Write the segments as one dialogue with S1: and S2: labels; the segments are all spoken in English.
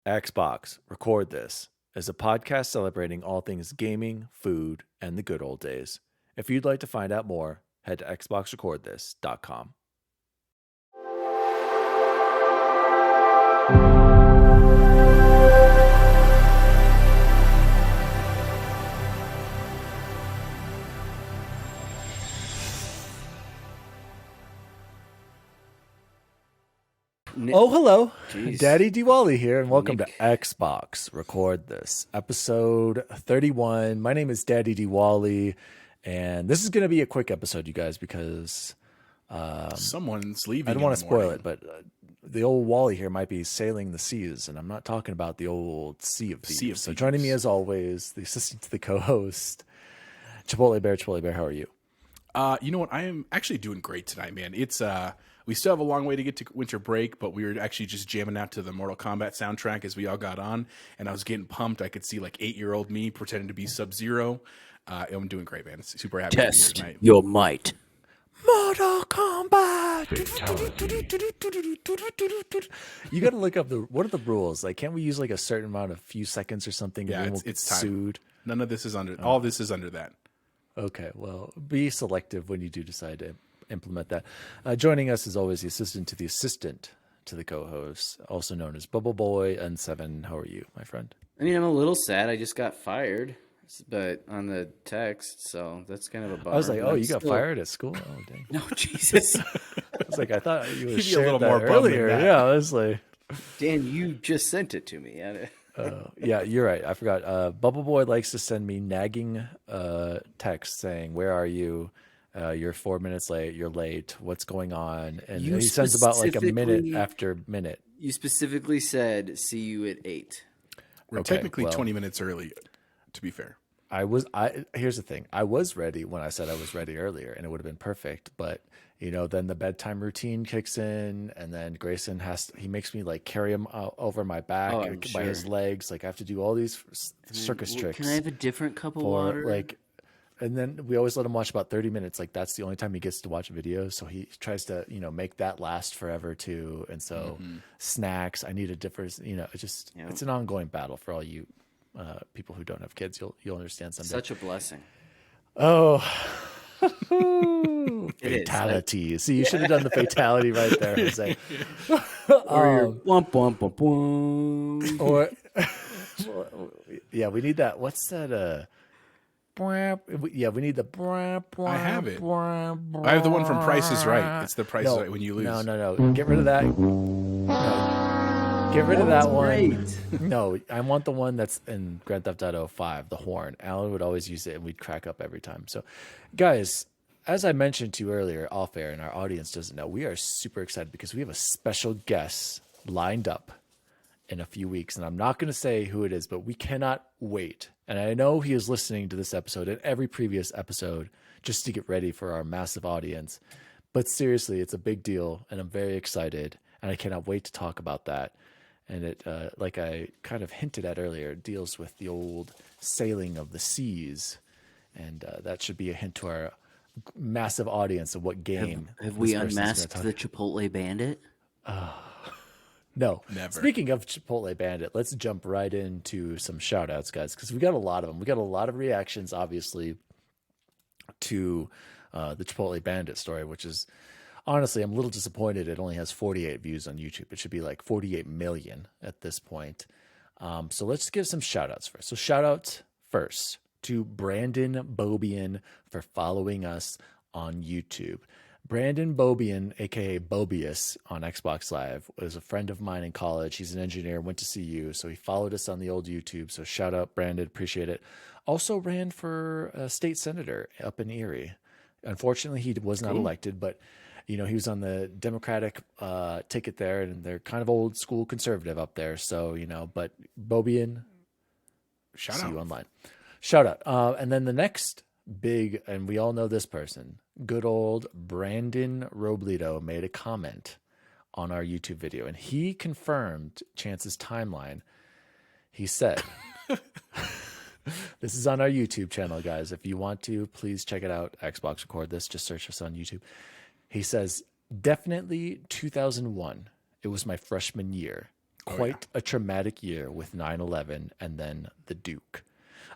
S1: Xbox, Record This is a podcast celebrating all things gaming, food, and the good old days. If you'd like to find out more, head to xboxrecordthis.com. Oh, hello.
S2: Jeez.
S1: DaddyDWALLY here, and welcome
S2: Nick.
S1: to Xbox Record This, episode 31. My name is DaddyDWALLY, and this is going to be a quick episode, you guys, because
S3: someone's leaving.
S1: I don't want to spoil it, but the old Wally here might be sailing the seas, and I'm not talking about the old Sea of Thieves. So joining me as always, the assistant to the co-host, Chipotle Bear. Chipotle Bear, how are you?
S3: You know what? I am actually doing great tonight, man. It's we still have a long way to get to winter break, but we were actually just jamming out to the Mortal Kombat soundtrack as we all got on, and I was getting pumped. I could see like 8-year-old me pretending to be Sub-Zero. I'm doing great, man. It's super happy
S2: Test
S3: to be here tonight.
S2: your might.
S1: Mortal Kombat. You got to look up what are the rules? Like, can't we use like a certain amount of few seconds or something?
S3: Yeah,
S1: and then
S3: it's
S1: get
S3: time.
S1: sued.
S3: None of this is under. All this is under that.
S1: Okay, well, be selective when you do decide to implement that. Joining us as always, the assistant to the co-host, also known as Bubble Boy N7. How are you, my friend?
S2: I mean, I'm a little sad. I just got fired, but on the text, so that's kind of a bummer.
S1: I was like,
S2: but
S1: oh,
S2: I'm
S1: you got
S2: still-
S1: fired at school? Oh, dang.
S2: No, Jesus.
S1: I was like, I thought you
S3: He'd
S1: would
S3: be a little
S1: shared that
S3: more bummed than
S1: earlier.
S3: that.
S1: Yeah, I was like,
S2: Dan, you just sent it to me.
S1: yeah, you're right. I forgot. Bubble Boy likes to send me nagging texts saying, "Where are you? You're 4 minutes late. You're late. What's going on?" And
S2: You
S1: he sends about like a minute
S2: specifically-
S1: after minute.
S2: You specifically said, see you at 8.
S3: We're
S1: Okay,
S3: technically
S1: well.
S3: 20 minutes early, to be fair.
S1: Here's the thing. I was ready when I said I was ready earlier, and it would have been perfect. But then the bedtime routine kicks in, and then Grayson he makes me like carry him over my back
S2: Oh, I'm
S1: by his
S2: sure.
S1: legs. Like I have to do all these circus tricks.
S2: Can I have a different cup of
S1: for
S2: water?
S1: like, and then we always let him watch about 30 minutes. Like that's the only time he gets to watch a video. So he tries to, make that last forever too. And so snacks, I need a different, it's an ongoing battle for all you people who don't have kids. You'll understand someday.
S2: Such a blessing.
S1: Oh,
S2: It is.
S1: fatality. See, you should have done the fatality right there, Jose.
S2: Or your womp womp womp womp.
S1: Or, yeah, we need that. What's that? Yeah, we need the.
S3: I have it. I have the one from Price is Right. It's the Price is Right when you lose.
S1: No. Get rid of that. No. Get rid of that one. No, I want the one that's in Grand Theft Auto 5, the horn. Alan would always use it, and we'd crack up every time. So, guys, as I mentioned to you earlier, off air, and our audience doesn't know, we are super excited because we have a special guest lined up in a few weeks, and I'm not going to say who it is, but we cannot wait. And I know he is listening to this episode and every previous episode just to get ready for our massive audience. But seriously, it's a big deal, and I'm very excited, and I cannot wait to talk about that. And it, like I kind of hinted at earlier, it deals with the old sailing of the seas, and that should be a hint to our massive audience of what game.
S2: Have we
S1: this person's gonna
S2: unmasked
S1: talk-
S2: the Chipotle Bandit?
S1: No.
S3: Never.
S1: Speaking of Chipotle Bandit, let's jump right into some shout outs, guys, because we got a lot of them. We got a lot of reactions, obviously, to the Chipotle Bandit story, which is honestly, I'm a little disappointed it only has 48 views on YouTube. It should be like 48 million at this point. So let's give some shout outs first. So shout out first to Brandon Bobian for following us on YouTube. Brandon Bobian, aka Bobius on Xbox Live, was a friend of mine in college. He's an engineer, went to CU, so he followed us on the old YouTube. So shout out, Brandon, appreciate it. Also ran for a state senator up in Erie. Unfortunately, he was not elected, but he was on the Democratic ticket there, and they're kind of old school conservative up there. So but Bobian,
S3: Shout
S1: see
S3: out.
S1: you online. Shout out. And then the next big, and we all know this person, good old Brandon Robledo made a comment on our YouTube video, and he confirmed Chance's timeline. He said, this is on our YouTube channel, guys. If you want to, please check it out. Xbox Record This. Just search us on YouTube. He says, definitely 2001. It was my freshman year. Quite a traumatic year with 9/11 and then the Duke.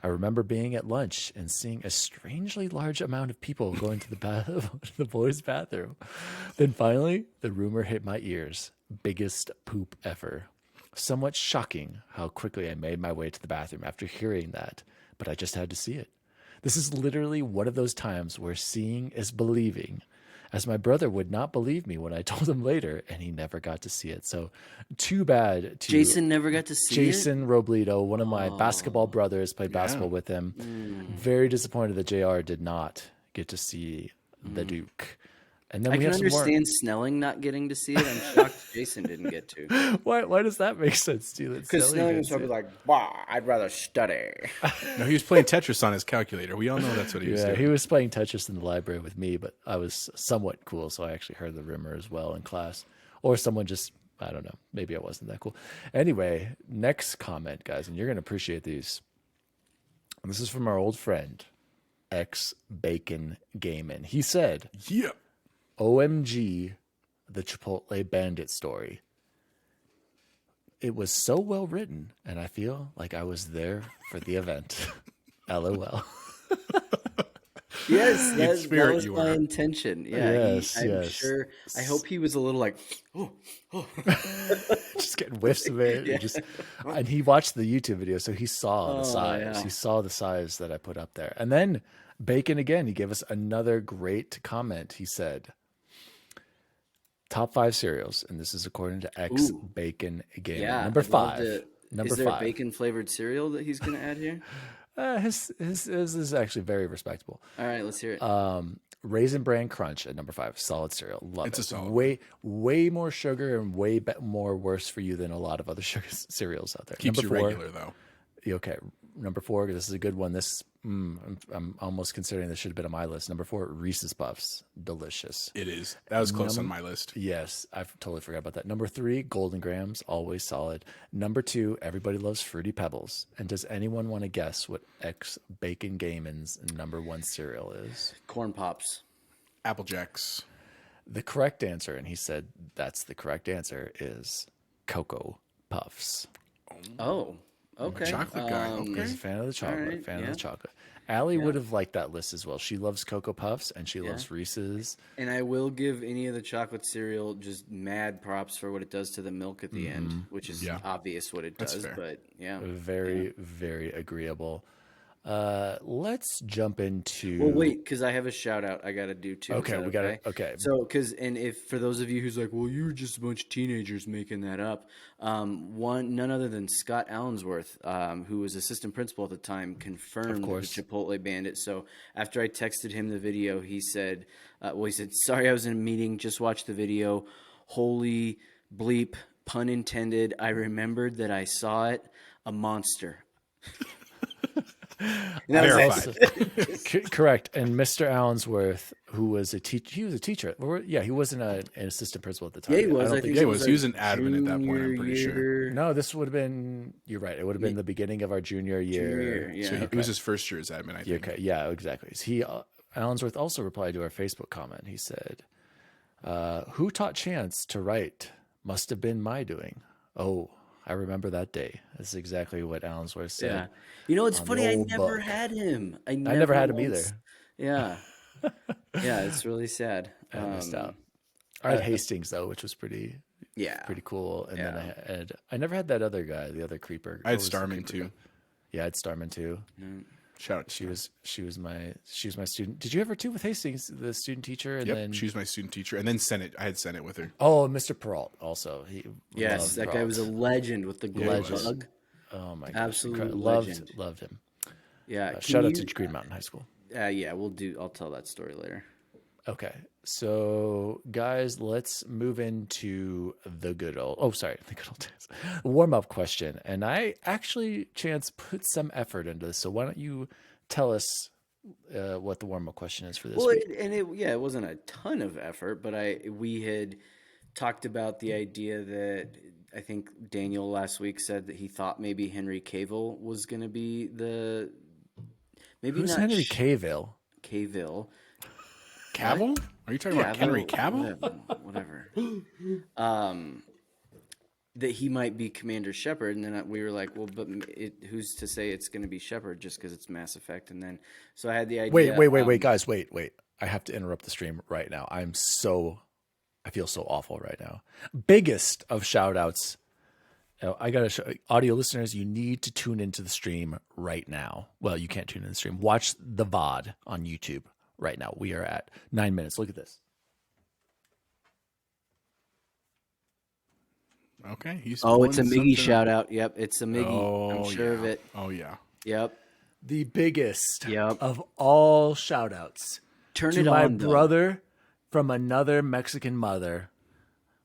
S1: I remember being at lunch and seeing a strangely large amount of people going to the boys' bathroom. Then finally, the rumor hit my ears. Biggest poop ever. Somewhat shocking how quickly I made my way to the bathroom after hearing that, but I just had to see it. This is literally one of those times where seeing is believing, as my brother would not believe me when I told him later, and he never got to see it. So too bad to
S2: Jason never got to see it.
S1: Jason Robledo, one of my basketball brothers, played basketball with him. Very disappointed that JR did not get to see the Duke. And then
S2: I
S1: we
S2: can
S1: have some more.
S2: understand Snelling not getting to see it. I'm shocked Jason didn't get to.
S1: Why does that make sense to you?
S2: Because Snelling was probably like, "Bah, I'd rather study."
S3: No, he was playing Tetris on his calculator. We all know that's what he was
S1: Yeah,
S3: doing.
S1: he was playing Tetris in the library with me, but I was somewhat cool, so I actually heard the rumor as well in class. Or someone just, I don't know, maybe I wasn't that cool. Anyway, next comment, guys, and you're going to appreciate these. And this is from our old friend, X Bacon Gamin. He said,
S3: Yeah.
S1: OMG, the Chipotle Bandit story. It was so well written, and I feel like I was there for the event. LOL.
S2: Yes, that
S3: spirit
S2: was
S3: you
S2: my
S3: were.
S2: intention. Yeah,
S1: Yes,
S2: I'm
S1: yes.
S2: sure. I hope he was a little like, oh.
S1: Just getting whiffs of it. And he watched the YouTube video, so he saw the size.
S2: yeah.
S1: He saw the size that I put up there. And then Bacon again, he gave us another great comment. He said, top 5 cereals, and this is according to X
S2: Ooh.
S1: Bacon Gamer.
S2: Yeah.
S1: Number
S2: I'd love
S1: 5.
S2: to-
S1: Number
S2: is there
S1: 5.
S2: a bacon flavored cereal that he's going to add here?
S1: His is actually very respectable.
S2: All right, let's hear it.
S1: Raisin Bran Crunch at number 5. Solid cereal. Love
S3: It's
S1: it.
S3: a solid
S1: way more sugar and way more worse for you than a lot of other sugar cereals out there.
S3: Keeps
S1: number
S3: you
S1: 4,
S3: regular, though.
S1: Okay, number 4. This is a good one. This I'm almost considering this should have been on my list. Number 4, Reese's Puffs, delicious.
S3: It is. That was close on my list.
S1: Yes, I totally forgot about that. Number 3, Golden Grams, always solid. Number 2, everybody loves Fruity Pebbles. And does anyone want to guess what X Bacon Gamin's number 1 cereal is?
S2: Corn Pops.
S3: Apple Jacks.
S1: The correct answer, and he said that's the correct answer, is Cocoa Puffs.
S2: Oh, okay.
S3: Chocolate guy.
S1: He's
S3: Okay.
S1: a fan of the chocolate.
S2: right,
S1: Fan of
S2: yeah.
S1: the chocolate. Allie would have liked that list as well. She loves Cocoa Puffs and she
S2: Yeah.
S1: loves Reese's.
S2: And I will give any of the chocolate cereal just mad props for what it does to the milk at the end, which is
S3: Yeah.
S2: obvious what it
S3: That's
S2: does.
S3: fair.
S2: But yeah.
S1: Very, very agreeable. Let's jump into.
S2: Well, wait, because I have a shout out I got to do too. Is
S1: Okay,
S2: that
S1: we got it. Okay.
S2: So, and if for those of you who's like, well, you were just a bunch of teenagers making that up, none other than Scott Allensworth, who was assistant principal at the time, confirmed the
S1: course.
S2: Chipotle Bandit. So after I texted him the video, he said, sorry, I was in a meeting, just watched the video. Holy bleep, pun intended. I remembered that I saw it, a monster.
S3: Verified.
S1: Correct. And Mr. Allensworth, who was a teacher, he was a teacher. Yeah, he wasn't an assistant principal at the time.
S2: Yeah, he was.
S1: I
S2: I
S1: don't
S2: think
S1: think
S3: he was. He was an admin at that point, I'm
S2: junior
S3: pretty sure.
S2: year.
S1: No, this would have been. You're right. It would have been the beginning of our junior year.
S2: Junior year, yeah.
S3: So it was his first year as admin, I
S1: Yeah,
S3: think.
S1: okay. Yeah, exactly. He Allensworth also replied to our Facebook comment. He said, "Who taught Chance to write? Must have been my doing. Oh, I remember that day." That's exactly what Allensworth said.
S2: Yeah. You know, it's
S1: on the
S2: funny. I
S1: old
S2: never
S1: book.
S2: had him. I
S1: never had him
S2: once-
S1: either.
S2: Yeah. Yeah, it's really sad.
S1: I missed out. I had Hastings though, which was pretty
S2: Yeah.
S1: pretty cool. And
S2: Yeah.
S1: then I never had that other guy, the other creeper.
S3: I had
S1: What was the
S3: Starman
S1: creeper
S3: too.
S1: guy? Yeah, I had Starman too.
S3: Shout out to
S1: She was my student. Did you ever too with Hastings, the student teacher? And
S3: Yep,
S1: then
S3: she was my student teacher. And then Senate. I had Senate with her.
S1: oh, Mr. Peralt also. He
S2: Yes,
S1: loved
S2: that guy was a
S1: Peralt.
S2: legend with the
S3: he
S2: glow
S3: was.
S2: bug.
S1: Oh my gosh,
S2: absolute
S1: incredible.
S2: legend.
S1: Loved him.
S2: Yeah. can
S1: Shout out
S2: you-
S1: to Green Mountain High School.
S2: Yeah, I'll tell that story later.
S1: Okay, so guys, let's move into the good old. Oh, sorry, the good old days. Warm up question, and I actually, Chance, put some effort into this. So why don't you tell us what the warm up question is for this
S2: Well,
S1: week?
S2: it wasn't a ton of effort, but we had talked about the idea that I think Daniel last week said that he thought maybe Henry Cavill was going to be maybe
S1: Who's
S2: not
S1: Henry Cavill?
S2: Cavill.
S3: Cavill? Are you talking about Henry Cavill?
S2: Whatever. that he might be Commander Shepard, and then we were like, well, but who's to say it's going to be Shepard just because it's Mass Effect? And then so I had the idea.
S1: Wait, guys, wait. I have to interrupt the stream right now. I feel so awful right now. Biggest of shout outs. I got to show audio listeners, you need to tune into the stream right now. Well, you can't tune in the stream. Watch the VOD on YouTube right now. We are at 9 minutes. Look at this.
S3: Okay.
S2: It's a Miggy shout out. Yep. It's a Miggy. I'm sure of it.
S3: Oh, yeah.
S2: Yep.
S1: The biggest of all shout outs.
S2: Turn
S1: to
S2: it
S1: my
S2: on,
S1: brother from another Mexican mother.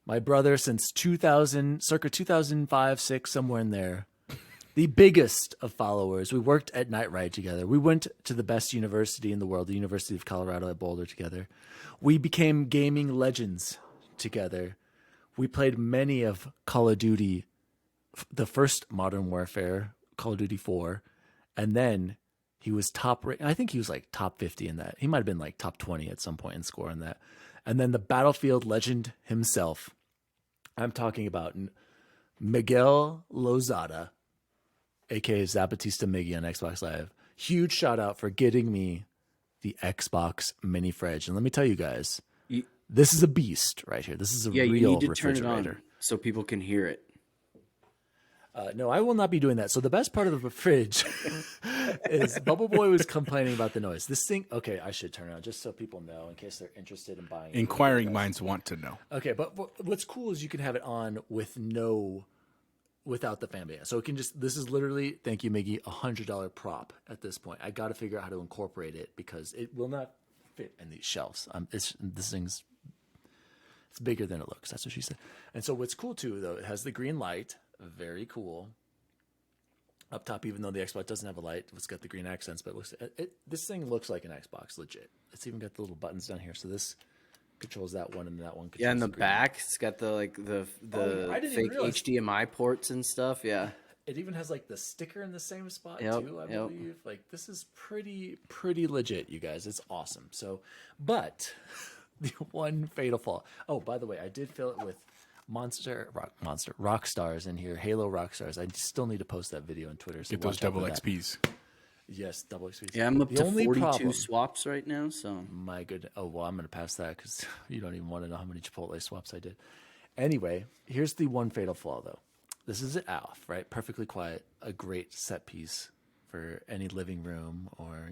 S1: My brother since 2000, circa 2005, 6, somewhere in there. The biggest of followers. We worked at Night Ride together. We went to the best university in the world, the University of Colorado at Boulder together. We became gaming legends together. We played many of Call of Duty, the first Modern Warfare, Call of Duty 4, and then he was I think he was like top 50 in that. He might have been like top 20 at some point in score in that. And then the Battlefield legend himself, I'm talking about Miguel Lozada, aka Zapatista Miggy on Xbox Live. Huge shout out for getting me the Xbox mini fridge. And let me tell you guys, this is a beast right here. This is a real
S2: you need to
S1: refrigerator.
S2: turn it on so people can hear it.
S1: No, I will not be doing that. So the best part of the fridge is Bubble Boy was complaining about the noise. This thing, okay, I should turn it on just so people know in case they're interested in buying it.
S3: Inquiring minds want to know.
S1: Okay, but what's cool is you can have it on without the fan base. So it can this is literally, thank you, Miggy, $100 prop at this point. I got to figure out how to incorporate it because it will not fit in these shelves. This thing's, it's bigger than it looks. That's what she said. And so what's cool too, though, it has the green light. Very cool. Up top, even though the Xbox doesn't have a light, it's got the green accents, but this thing looks like an Xbox, legit. It's even got the little buttons down here. So this controls that one, and that one controls
S2: in the
S1: green.
S2: Back, it's got the fake HDMI ports and stuff. Yeah.
S1: It even has like the sticker in the same spot too, I
S2: Yep.
S1: believe. Like this is pretty legit, you guys. It's awesome. But the one fatal flaw. Oh, by the way, I did fill it with rock stars in here, Halo rock stars. I still need to post that video on Twitter. So
S3: get those double XPs.
S1: Yes, double XPs.
S2: Yeah, I'm up to 42 swaps right now. So
S1: my goodness. Oh well, I'm gonna pass that because you don't even want to know how many Chipotle swaps I did. Anyway, here's the one fatal flaw though. This is it off, right? Perfectly quiet, a great set piece for any living room or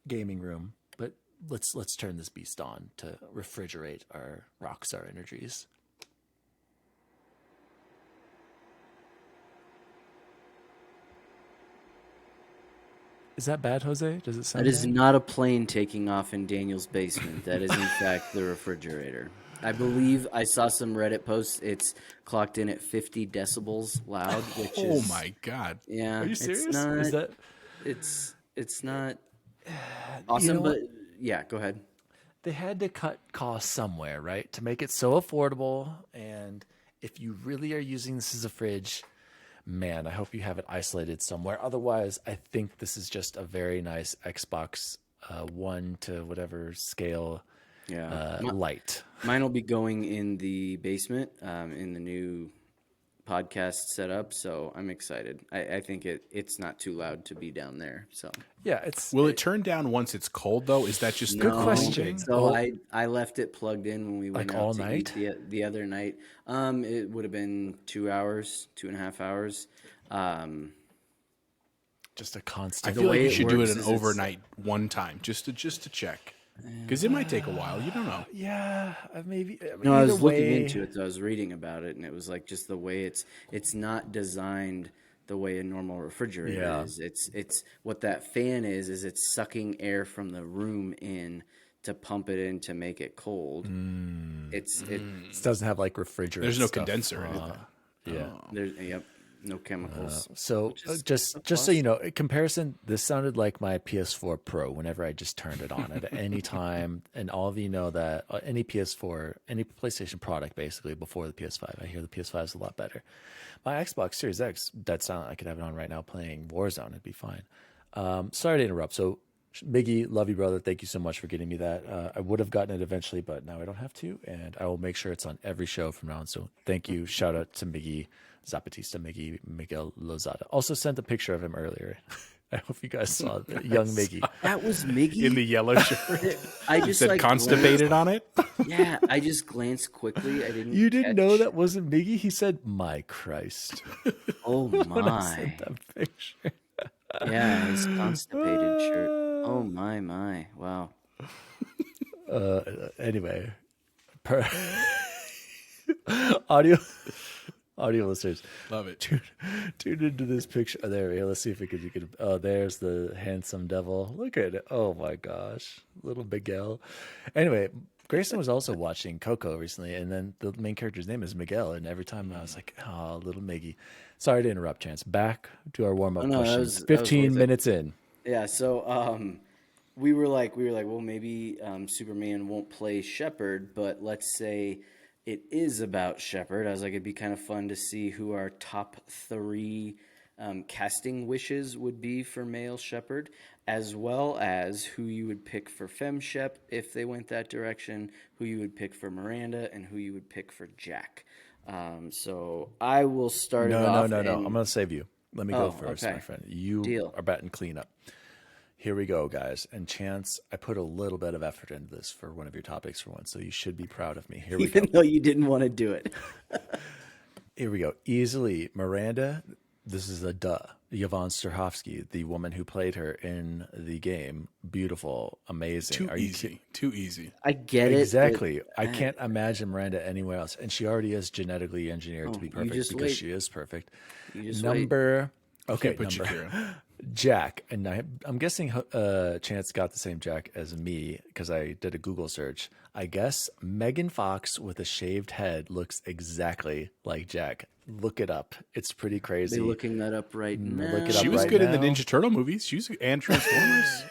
S1: gaming room. But let's turn this beast on to refrigerate our Rockstar energies. Is that bad, Jose? Does it sound
S2: that is
S1: bad?
S2: not a plane taking off in Daniel's basement. That is in fact the refrigerator. I believe I saw some Reddit posts. It's clocked in at 50 decibels loud, which is...
S3: Oh my God.
S2: Yeah.
S1: Are you serious?
S2: It's not,
S1: is that...
S2: It's not awesome, but yeah, go ahead.
S1: They had to cut costs somewhere, right? To make it so affordable. And if you really are using this as a fridge, man, I hope you have it isolated somewhere. Otherwise, I think this is just a very nice Xbox One to whatever scale light.
S2: Mine will be going in the basement in the new podcast setup, so I'm excited. I think it's not too loud to be down there. So
S1: yeah,
S3: will it turn down once it's cold though? Is that just
S1: good question?
S2: So I left it plugged in when we went
S1: like
S2: out
S1: all
S2: to
S1: night
S2: eat the other night. It would have been 2 hours, 2.5 hours.
S1: Just a constant.
S3: I feel like you should do it an overnight one time just to check. Because it might take a while. You don't know.
S1: Yeah, maybe.
S2: No, I was looking into it. So I was reading about it, and it was like just the way it's not designed the way a normal refrigerator is. It's what that fan is it's sucking air from the room in to pump it in to make it cold. It
S1: doesn't have like refrigerant.
S3: There's no
S1: stuff.
S3: condenser or anything.
S1: Yeah.
S2: No chemicals.
S1: So just so you know, in comparison, this sounded like my PS4 Pro whenever I just turned it on at any time. And all of you know that any PS4, any PlayStation product, basically before the PS5, I hear the PS5 is a lot better. My Xbox Series X, dead silent. I could have it on right now playing Warzone. It'd be fine. Sorry to interrupt. So Miggy, love you, brother. Thank you so much for getting me that. I would have gotten it eventually, but now I don't have to, and I will make sure it's on every show from now on. So thank you. Shout out to Miggy Zapatista, Miggy Miguel Lozada. Also sent a picture of him earlier. I hope you guys saw the young Miggy.
S2: That was Miggy
S3: in the yellow shirt.
S2: I just
S3: said
S2: like
S3: constipated on it.
S2: Yeah, I just glanced quickly. I didn't.
S1: You didn't know
S2: catch-
S1: that wasn't Miggy? He said, "My Christ."
S2: Oh
S1: When I
S2: my!
S1: sent that picture.
S2: Yeah, his constipated shirt. Oh my! Wow.
S1: Anyway, audio listeners,
S3: Love it.
S1: tune into this picture. Oh, there we go. Let's see if we could. You could. Oh, there's the handsome devil. Look at it. Oh my gosh, little Miguel. Anyway, Grayson was also watching Coco recently, and then the main character's name is Miguel. And every time I was like, "Oh, little Miggy." Sorry to interrupt, Chance. Back to our warm up
S2: no, that
S1: questions.
S2: was
S1: 15
S2: worth it.
S1: minutes in.
S2: Yeah. So we were like, well, maybe Superman won't play Shepard, but let's say it is about Shepard. I was like, it'd be kind of fun to see who our top 3 casting wishes would be for male Shepard, as well as who you would pick for Fem Shep if they went that direction, who you would pick for Miranda, and who you would pick for Jack. So I will start it off.
S1: No.
S2: and-
S1: I'm going to save you. Let me go
S2: Oh,
S1: first,
S2: okay.
S1: my friend. You
S2: Deal.
S1: are batting cleanup. Here we go, guys. And Chance, I put a little bit of effort into this for one of your topics for once, so you should be proud of me. Here we go.
S2: Even though you didn't want to do it.
S1: Here we go. Easily, Miranda. This is a duh. Yvonne Strahovski, the woman who played her in the game. Beautiful, amazing.
S3: Too easy. Too easy.
S2: I get it.
S1: Exactly. I can't imagine Miranda anywhere else. And she already is genetically engineered to be
S2: you
S1: perfect
S2: just
S1: because
S2: wait.
S1: she is perfect.
S2: You just
S1: Number. Okay,
S3: Put
S1: number.
S3: Shakira.
S1: Jack, and I'm guessing Chance got the same Jack as me because I did a Google search. I guess Megan Fox with a shaved head looks exactly like Jack. Look it up. It's pretty crazy.
S2: Be looking that up right now.
S1: Look it
S3: She
S1: up
S3: was
S1: right
S3: good in the
S1: now.
S3: Ninja Turtle movies. She was and Transformers.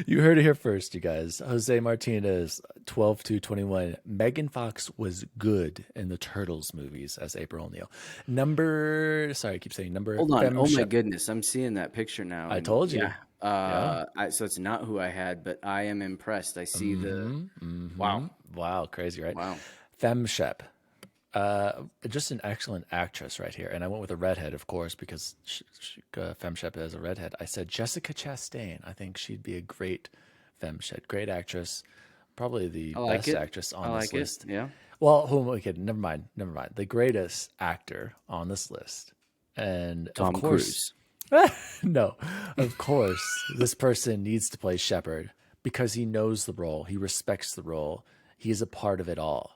S1: You heard it here first, you guys. Jose Martinez, 12-21. Megan Fox was good in the Turtles movies as April O'Neil. Sorry, I keep saying number.
S2: Hold on.
S1: Fem
S2: Oh my
S1: Shep-
S2: goodness. I'm seeing that picture now.
S1: I
S2: and
S1: told you.
S2: Yeah. So it's not who I had, but I am impressed. I see Wow.
S1: Wow, crazy, right?
S2: Wow.
S1: Fem Shep. Just an excellent actress right here. And I went with a redhead, of course, because Fem Shep is a redhead. I said Jessica Chastain. I think she'd be a great Fem Shep. Great actress. Probably the
S2: I like
S1: best
S2: it.
S1: actress on
S2: I
S1: this
S2: like it.
S1: list.
S2: Yeah.
S1: Well, okay, never mind. The greatest actor on this list. And
S2: Tom
S1: of course, no, of course, this person needs to play Shepard because he knows the role. He respects the role. He is a part of it all.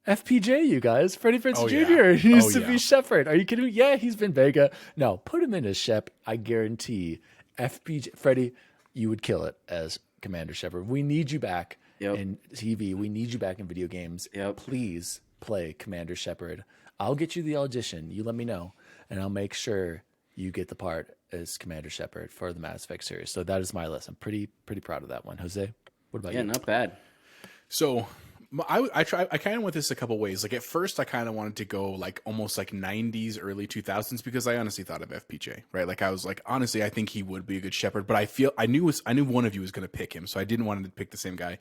S1: FPJ, you guys. Freddie Prinze
S3: Oh,
S1: Jr.
S3: yeah.
S1: He used
S3: Oh,
S1: to be
S3: yeah.
S1: Shepard. Are you kidding me? Yeah, he's been Vega. No, put him in as Shep. I guarantee FPJ, Freddie, you would kill it as Commander Shepard. We need you back
S2: Yep.
S1: in TV. We need you back in video games.
S2: Yep.
S1: Please play Commander Shepard. I'll get you the audition. You let me know, and I'll make sure you get the part as Commander Shepard for the Mass Effect series. So that is my list. I'm pretty proud of that one. Jose, what about
S2: Yeah,
S1: you?
S2: not bad.
S3: So I kind of went this a couple ways. Like at first, I kind of wanted to go like almost like 90s, early 2000s because I honestly thought of FPJ, right? Like I was like, honestly, I think he would be a good Shepherd, but I knew one of you was going to pick him, so I didn't want to pick the same guy.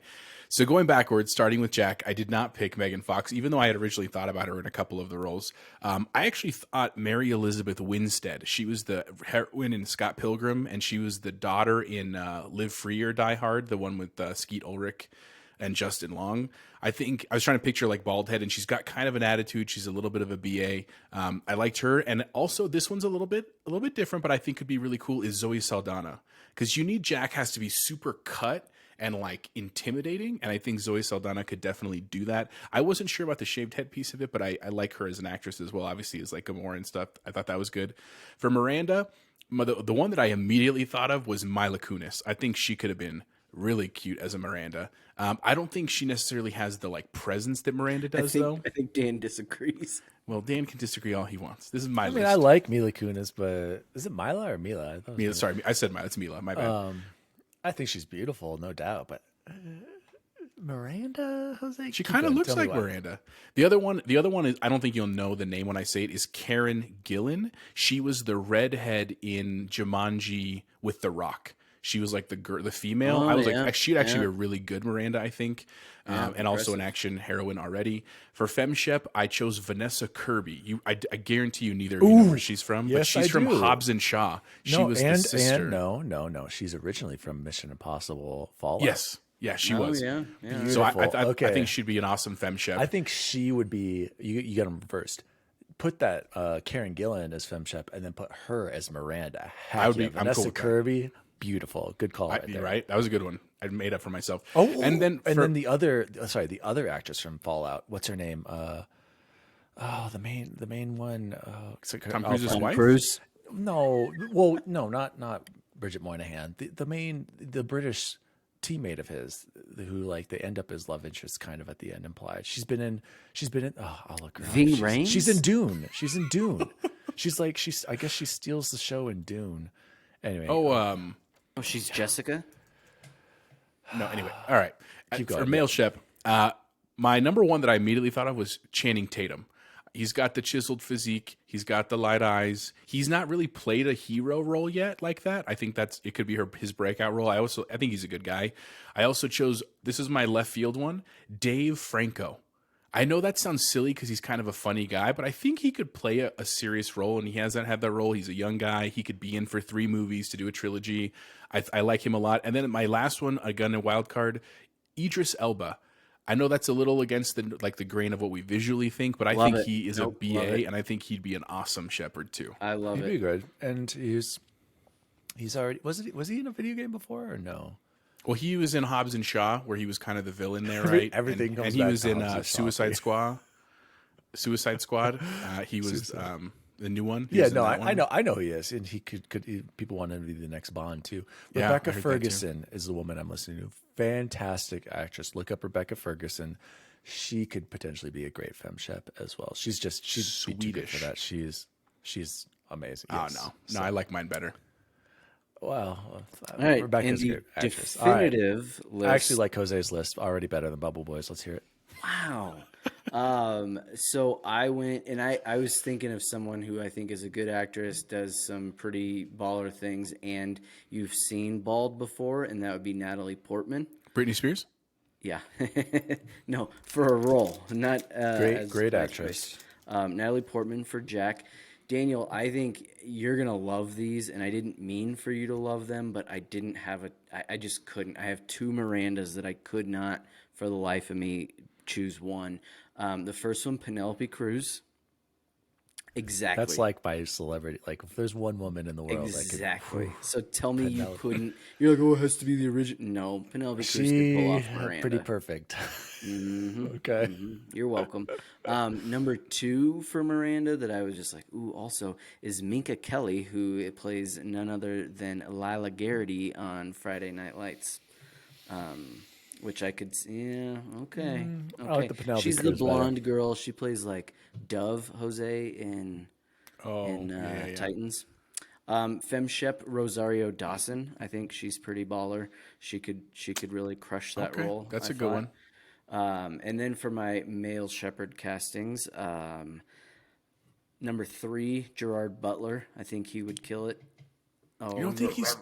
S3: So going backwards, starting with Jack, I did not pick Megan Fox, even though I had originally thought about her in a couple of the roles. I actually thought Mary Elizabeth Winstead. She was the heroine in Scott Pilgrim, and she was the daughter in Live Free or Die Hard, the one with Skeet Ulrich and Justin Long. I think I was trying to picture like bald head, and she's got kind of an attitude. She's a little bit of a BA. I liked her, and also this one's a little bit different, but I think could be really cool. Is Zoe Saldana, because you need Jack has to be super cut and like intimidating, and I think Zoe Saldana could definitely do that. I wasn't sure about the shaved head piece of it, but I like her as an actress as well. Obviously, as like Gamora and stuff. I thought that was good. For Miranda, the one that I immediately thought of was Mila Kunis. I think she could have been really cute as a Miranda. I don't think she necessarily has the like presence that Miranda does, though.
S2: I think Dan disagrees.
S3: Well, Dan can disagree all he wants. This is my
S1: I
S3: list.
S1: mean, I like Mila Kunis, but is it Mila or Mila? I thought it was
S3: Mila, sorry, I said Mila. It's Mila. My bad.
S1: I think she's beautiful, no doubt. But Miranda, Jose,
S3: She
S1: keep
S3: kind of
S1: going.
S3: looks
S1: Tell me
S3: like
S1: why.
S3: Miranda. The other one is I don't think you'll know the name when I say it. Is Karen Gillan. She was the redhead in Jumanji with The Rock. She was like the female.
S2: Oh,
S3: I was
S2: yeah,
S3: like, she'd actually
S2: yeah.
S3: be a really good Miranda, I think, and also an
S2: impressive.
S3: action heroine already. For FemShep, I chose Vanessa Kirby. I guarantee you neither of you know where she's from, but
S1: yes,
S3: she's
S1: I
S3: from
S1: do.
S3: Hobbs and Shaw. She
S1: No,
S3: was the sister.
S1: no. She's originally from Mission Impossible Fallout.
S3: Yes, yeah, she
S2: Oh,
S3: was.
S2: yeah. Yeah.
S3: So I
S1: Okay.
S3: think she'd be an awesome FemShep.
S1: I think she would be. You got them reversed. Put that Karen Gillan as FemShep, and then put her as Miranda. Heck
S3: I would
S1: yeah.
S3: be- I'm
S1: Vanessa
S3: cool with that.
S1: Kirby, beautiful, good call right
S3: You're
S1: there.
S3: right. That was a good one. I made up for myself.
S1: Oh,
S3: and then
S1: the other, the other actress from Fallout. What's her name? The main one.
S3: Tom Cruise's wife.
S2: Cruise.
S1: No, no, not Bridget Moynihan. The British teammate of his, who like they end up as love interest kind of at the end implied. She's been in. Oh, I'll look her up.
S2: Ving Rhames?
S1: She's in Dune. I guess she steals the show in Dune. Anyway.
S2: Oh, she's Jessica.
S3: No, anyway. All right.
S1: Keep
S3: For
S1: going,
S3: male Shep, my number one that I immediately thought of was Channing Tatum. He's got the chiseled physique. He's got the light eyes. He's not really played a hero role yet like that. I think it could be his breakout role. I think he's a good guy. I also chose, this is my left field one, Dave Franco. I know that sounds silly because he's kind of a funny guy, but I think he could play a serious role, and he hasn't had that role. He's a young guy. He could be in for 3 movies to do a trilogy. I like him a lot. And then my last one, a gun and wild card, Idris Elba. I know that's a little against the grain of what we visually think, but I think he is a BA, and I think he'd be an awesome Shepherd too.
S2: I love
S1: He'd
S2: it.
S1: be good, and he's already was he in a video game before or no?
S3: Well, he was in Hobbs and Shaw, where he was kind of the villain there, right?
S1: Everything comes
S3: and he
S1: back
S3: was
S1: to
S3: in
S1: Hobbs and Shaw.
S3: Suicide Squad. Suicide Squad. He was the new one. He
S1: Yeah,
S3: was in
S1: no,
S3: that one.
S1: I know he is, and he could people want him to be the next Bond too.
S3: Yeah,
S1: Rebecca
S3: I heard that,
S1: Ferguson is the woman I'm listening to. Fantastic actress. Look up Rebecca Ferguson. She could potentially be a great FemShep as well. She's be too good for
S3: Swedish.
S1: that. She's amazing.
S3: Oh
S1: Yes.
S3: no, I like mine better.
S2: All
S1: Well,
S2: right,
S1: Rebecca's a
S2: in
S1: good
S2: the
S1: actress. All right.
S2: definitive list.
S1: I actually like Jose's list already better than Bubble Boys. Let's hear it.
S2: Wow. So I went and I was thinking of someone who I think is a good actress, does some pretty baller things, and you've seen bald before, and that would be Natalie Portman.
S3: Britney Spears.
S2: Yeah. No, for a role, not
S1: Great actress.
S2: Natalie Portman for Jack. Daniel, I think you're gonna love these, and I didn't mean for you to love them, but I didn't have I just couldn't. I have 2 Mirandas that I could not, for the life of me, choose one. The first one, Penelope Cruz. Exactly.
S1: That's like by celebrity. Like if there's one woman in the world
S2: exactly.
S1: that could,
S2: So tell me you
S1: Penelope.
S2: couldn't. You're like, oh, it has to be the original. No, Penelope Cruz could pull off Miranda.
S1: pretty perfect.
S2: Mm-hmm.
S1: Okay.
S2: You're welcome. Number 2 for Miranda that I was just like, ooh, also is Minka Kelly, who plays none other than Lila Garrity on Friday Night Lights. Which I could see. Yeah, okay.
S1: I like the Penelope
S2: She's the
S1: Cruz better.
S2: blonde girl. She plays like Dove Jose in
S3: Yeah.
S2: Titans. FemShep Rosario Dawson. I think she's pretty baller. She could really crush that
S3: Okay,
S2: role.
S3: that's
S2: I
S3: a good
S2: thought.
S3: one.
S2: And then for my male shepherd castings, number 3, Gerard Butler. I think he would kill it. Oh,
S3: You don't think he's?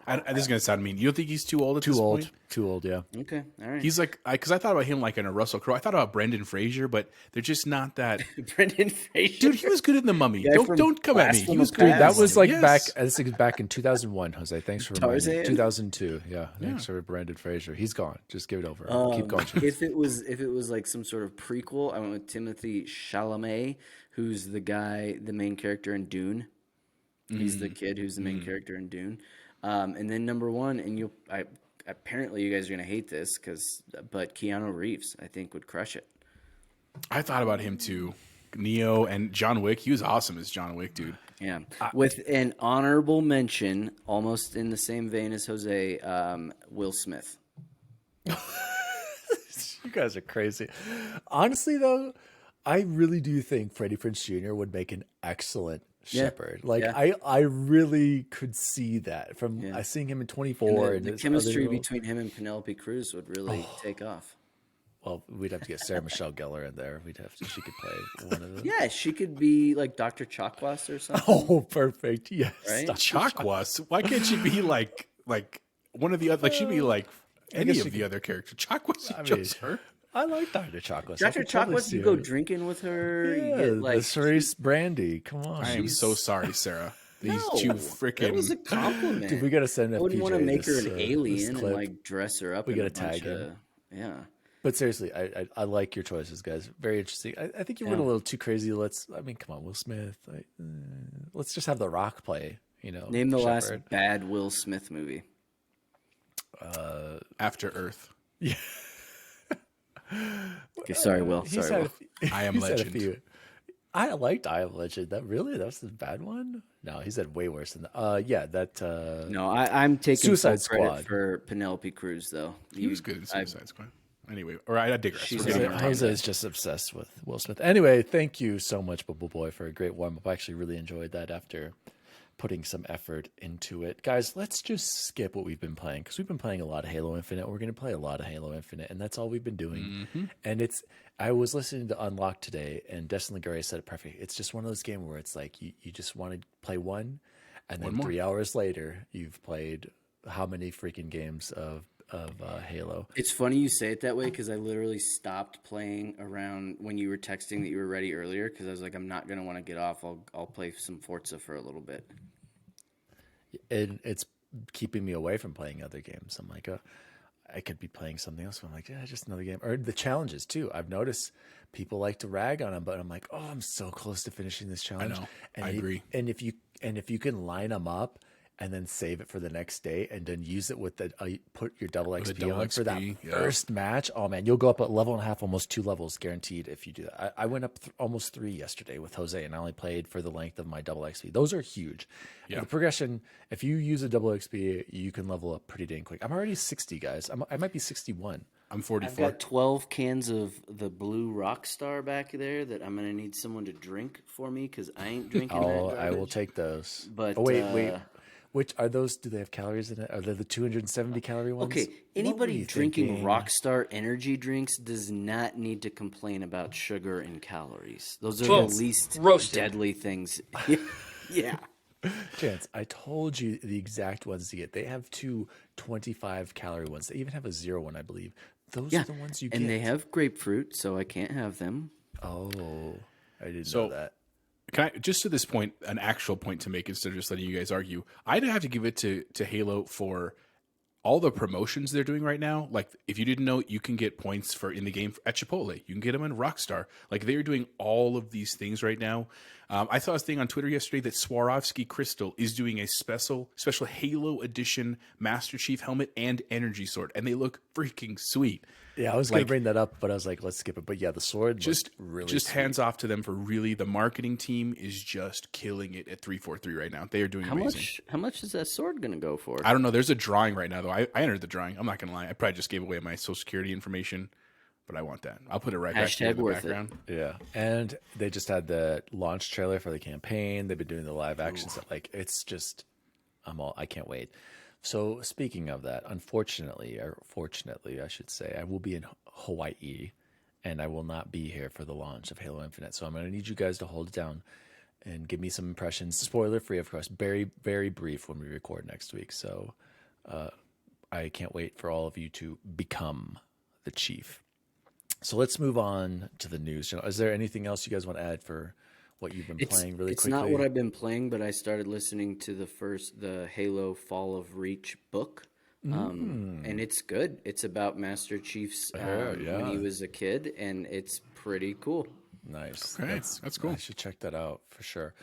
S3: This is gonna sound mean. You don't think he's too old at this point?
S1: Too old. Yeah.
S2: okay? All right.
S3: He's like, because I thought about him like in a Russell Crowe. I thought about Brendan Fraser, but they're just not that.
S2: Brendan Fraser.
S3: Dude, he was good in The Mummy.
S2: Guy from
S3: Don't come at me.
S2: Blast
S3: He
S2: from
S3: was
S2: the
S3: good.
S2: Past.
S1: That was like
S3: Yes.
S1: this is back in 2001, Jose. Thanks for reminding me.
S2: Tarzan?
S1: 2002. Yeah. Thanks for Brandon Fraser. He's gone. Just give it over. Keep going.
S2: If it was like some sort of prequel, I went with Timothy Chalamet, who's the main character in Dune. He's the kid who's the main character in Dune. And then number 1, and apparently you guys are gonna hate this but Keanu Reeves I think would crush it.
S3: I thought about him too. Neo and John Wick. He was awesome as John Wick, dude.
S2: Yeah, with an honorable mention, almost in the same vein as Jose, Will Smith.
S1: You guys are crazy. Honestly, though, I really do think Freddie Prinze Jr. would make an excellent shepherd. Like I really could see that from seeing him in 24
S2: And the chemistry between him and Penelope Cruz would really take off.
S1: Well, we'd have to get Sarah Michelle Gellar in there. She could play one of them.
S2: Yeah, she could be like Dr. Chakwas or something.
S1: Oh, perfect. Yes.
S2: Right?
S3: Chakwas. Why can't she be like one of the other. Like she'd be like any
S1: guess
S3: of the other characters. Chocolate, just her.
S1: I like Dr. Chocolate.
S2: Dr. Chocolate, you go drinking with her.
S1: Yeah,
S2: You get like
S1: the cerise brandy. Come on.
S3: I am so sorry, Sarah. These
S2: no,
S3: two
S2: that
S3: freaking.
S2: was a compliment.
S1: Dude, we gotta send
S2: I wouldn't
S1: FPJ
S2: want to make her
S1: this,
S2: an
S1: this
S2: alien and
S1: clip.
S2: like dress her up.
S1: We
S2: in
S1: gotta
S2: a bunch
S1: tag him.
S2: of, yeah.
S1: But seriously, I like your choices, guys. Very interesting. I think you went a little too crazy. I mean, come on, Will Smith. Let's just have The Rock play.
S2: Name the last
S1: Shepherd.
S2: bad Will Smith movie.
S3: After Earth.
S1: Yeah.
S2: Okay, sorry, Will.
S1: He's
S2: Sorry,
S1: had
S2: Will.
S3: I Am
S1: he's had a
S3: Legend.
S1: few. I liked I Am Legend. That was the bad one. No, he's had way worse than that. Yeah, that.
S2: No, I'm taking
S1: Suicide
S2: full credit
S1: Squad.
S2: for Penelope Cruz, though.
S3: He was good in Suicide Squad. Anyway, or I digress.
S2: She's
S3: We're getting
S2: in
S3: off
S2: it.
S1: Jose is just obsessed with Will Smith. Anyway, thank you so much, Bubble Boy, for a great warm up. I actually really enjoyed that after putting some effort into it. Guys, let's just skip what we've been playing because we've been playing a lot of Halo Infinite. We're going to play a lot of Halo Infinite, and that's all we've been doing. And I was listening to Unlock today, and Destin Ligure said it perfect. It's just one of those games where it's like you just want to play one, and then 3 hours later, you've played how many freaking games of Halo.
S2: It's funny you say it that way because I literally stopped playing around when you were texting that you were ready earlier because I was like, I'm not going to want to get off. I'll play some Forza for a little bit.
S1: And it's keeping me away from playing other games. I'm like, I could be playing something else. But I'm like, yeah, just another game. Or the challenges too. I've noticed people like to rag on them, but I'm like, oh, I'm so close to finishing this challenge.
S3: I know.
S1: And
S3: I agree.
S1: And if you can line them up and then save it for the next day and then use it with put your double XP
S3: double
S1: on for that
S3: XP, yeah.
S1: first match. Oh man, you'll go up a level and a half, almost 2 levels guaranteed if you do that. I went up almost 3 yesterday with Jose, and I only played for the length of my double XP. Those are huge.
S3: Yeah.
S1: The progression, if you use a double XP, you can level up pretty dang quick. I'm already 60, guys. I might be 61.
S3: I'm
S2: I've
S3: 44.
S2: got 12 cans of the blue Rockstar back there that I'm going to need someone to drink for me because I ain't drinking
S1: Oh,
S2: that
S1: I will
S2: garbage.
S1: take those.
S2: But,
S1: oh, wait. Which are those? Do they have calories in it? Are they the 270 calorie ones?
S2: Okay,
S1: What were
S2: anybody
S1: you
S2: drinking
S1: thinking?
S2: Rockstar energy drinks does not need to complain about sugar and calories. Those are
S4: Boom.
S2: the least
S4: Roasted.
S2: deadly things. Yeah.
S1: Chance, I told you the exact ones to get. They have 2 25-calorie ones. They even have a 0 one, I believe. Those
S2: Yeah.
S1: are the ones you
S2: And
S1: get.
S2: they have grapefruit, so I can't have them.
S1: Oh, I didn't
S3: So-
S1: know that.
S3: Can I, just to this point, an actual point to make instead of just letting you guys argue, I'd have to give it to Halo for all the promotions they're doing right now. Like, if you didn't know, you can get points for in the game at Chipotle. You can get them in Rockstar. Like, they're doing all of these things right now. I saw a thing on Twitter yesterday that Swarovski Crystal is doing a special Halo edition Master Chief helmet and energy sword, and they look freaking sweet.
S1: Yeah, I was going
S3: Like-
S1: to bring that up, but I was like, let's skip it. But yeah, the sword
S3: Just
S1: looked really
S3: just
S1: sweet.
S3: hands off to them for really the marketing team is just killing it at 343 right now. They are doing amazing.
S2: How much is that sword going to go for?
S3: I don't know. There's a drawing right now, though. I entered the drawing. I'm not going to lie. I probably just gave away my social security information, but I want that. I'll put it right back here in
S2: Hashtag
S3: the
S2: worth it.
S3: background.
S1: Yeah, and they just had the launch trailer for the campaign. They've been doing the live action stuff. Like, it's just, I can't wait. So speaking of that, unfortunately, or fortunately, I should say, I will be in Hawaii, and I will not be here for the launch of Halo Infinite. So I'm going to need you guys to hold it down and give me some impressions. Spoiler free, of course. Very, very brief when we record next week. So I can't wait for all of you to become the chief. So let's move on to the news. Is there anything else you guys want to add for what you've been playing really
S2: it's
S1: quickly?
S2: not what I've been playing, but I started listening to the Halo Fall of Reach book. And it's good. It's about Master Chief's when he was a kid, and it's pretty cool.
S1: Nice.
S3: Okay, that's cool.
S1: I should check that out for sure.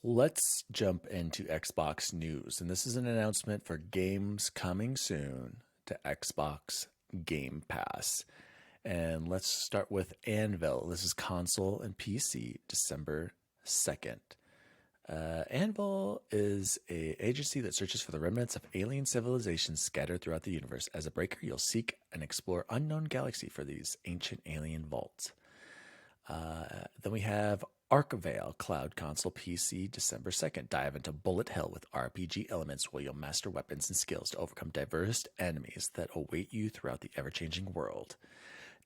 S1: Let's jump into Xbox news. And this is an announcement for games coming soon to Xbox Game Pass. And let's start with Anvil. This is console and PC, December 2nd. Anvil is an agency that searches for the remnants of alien civilizations scattered throughout the universe. As a breaker, you'll seek and explore unknown galaxy for these ancient alien vaults. Then we have Archvale Cloud Console PC, December 2nd. Dive into bullet hell with RPG elements where you'll master weapons and skills to overcome diverse enemies that await you throughout the ever-changing world.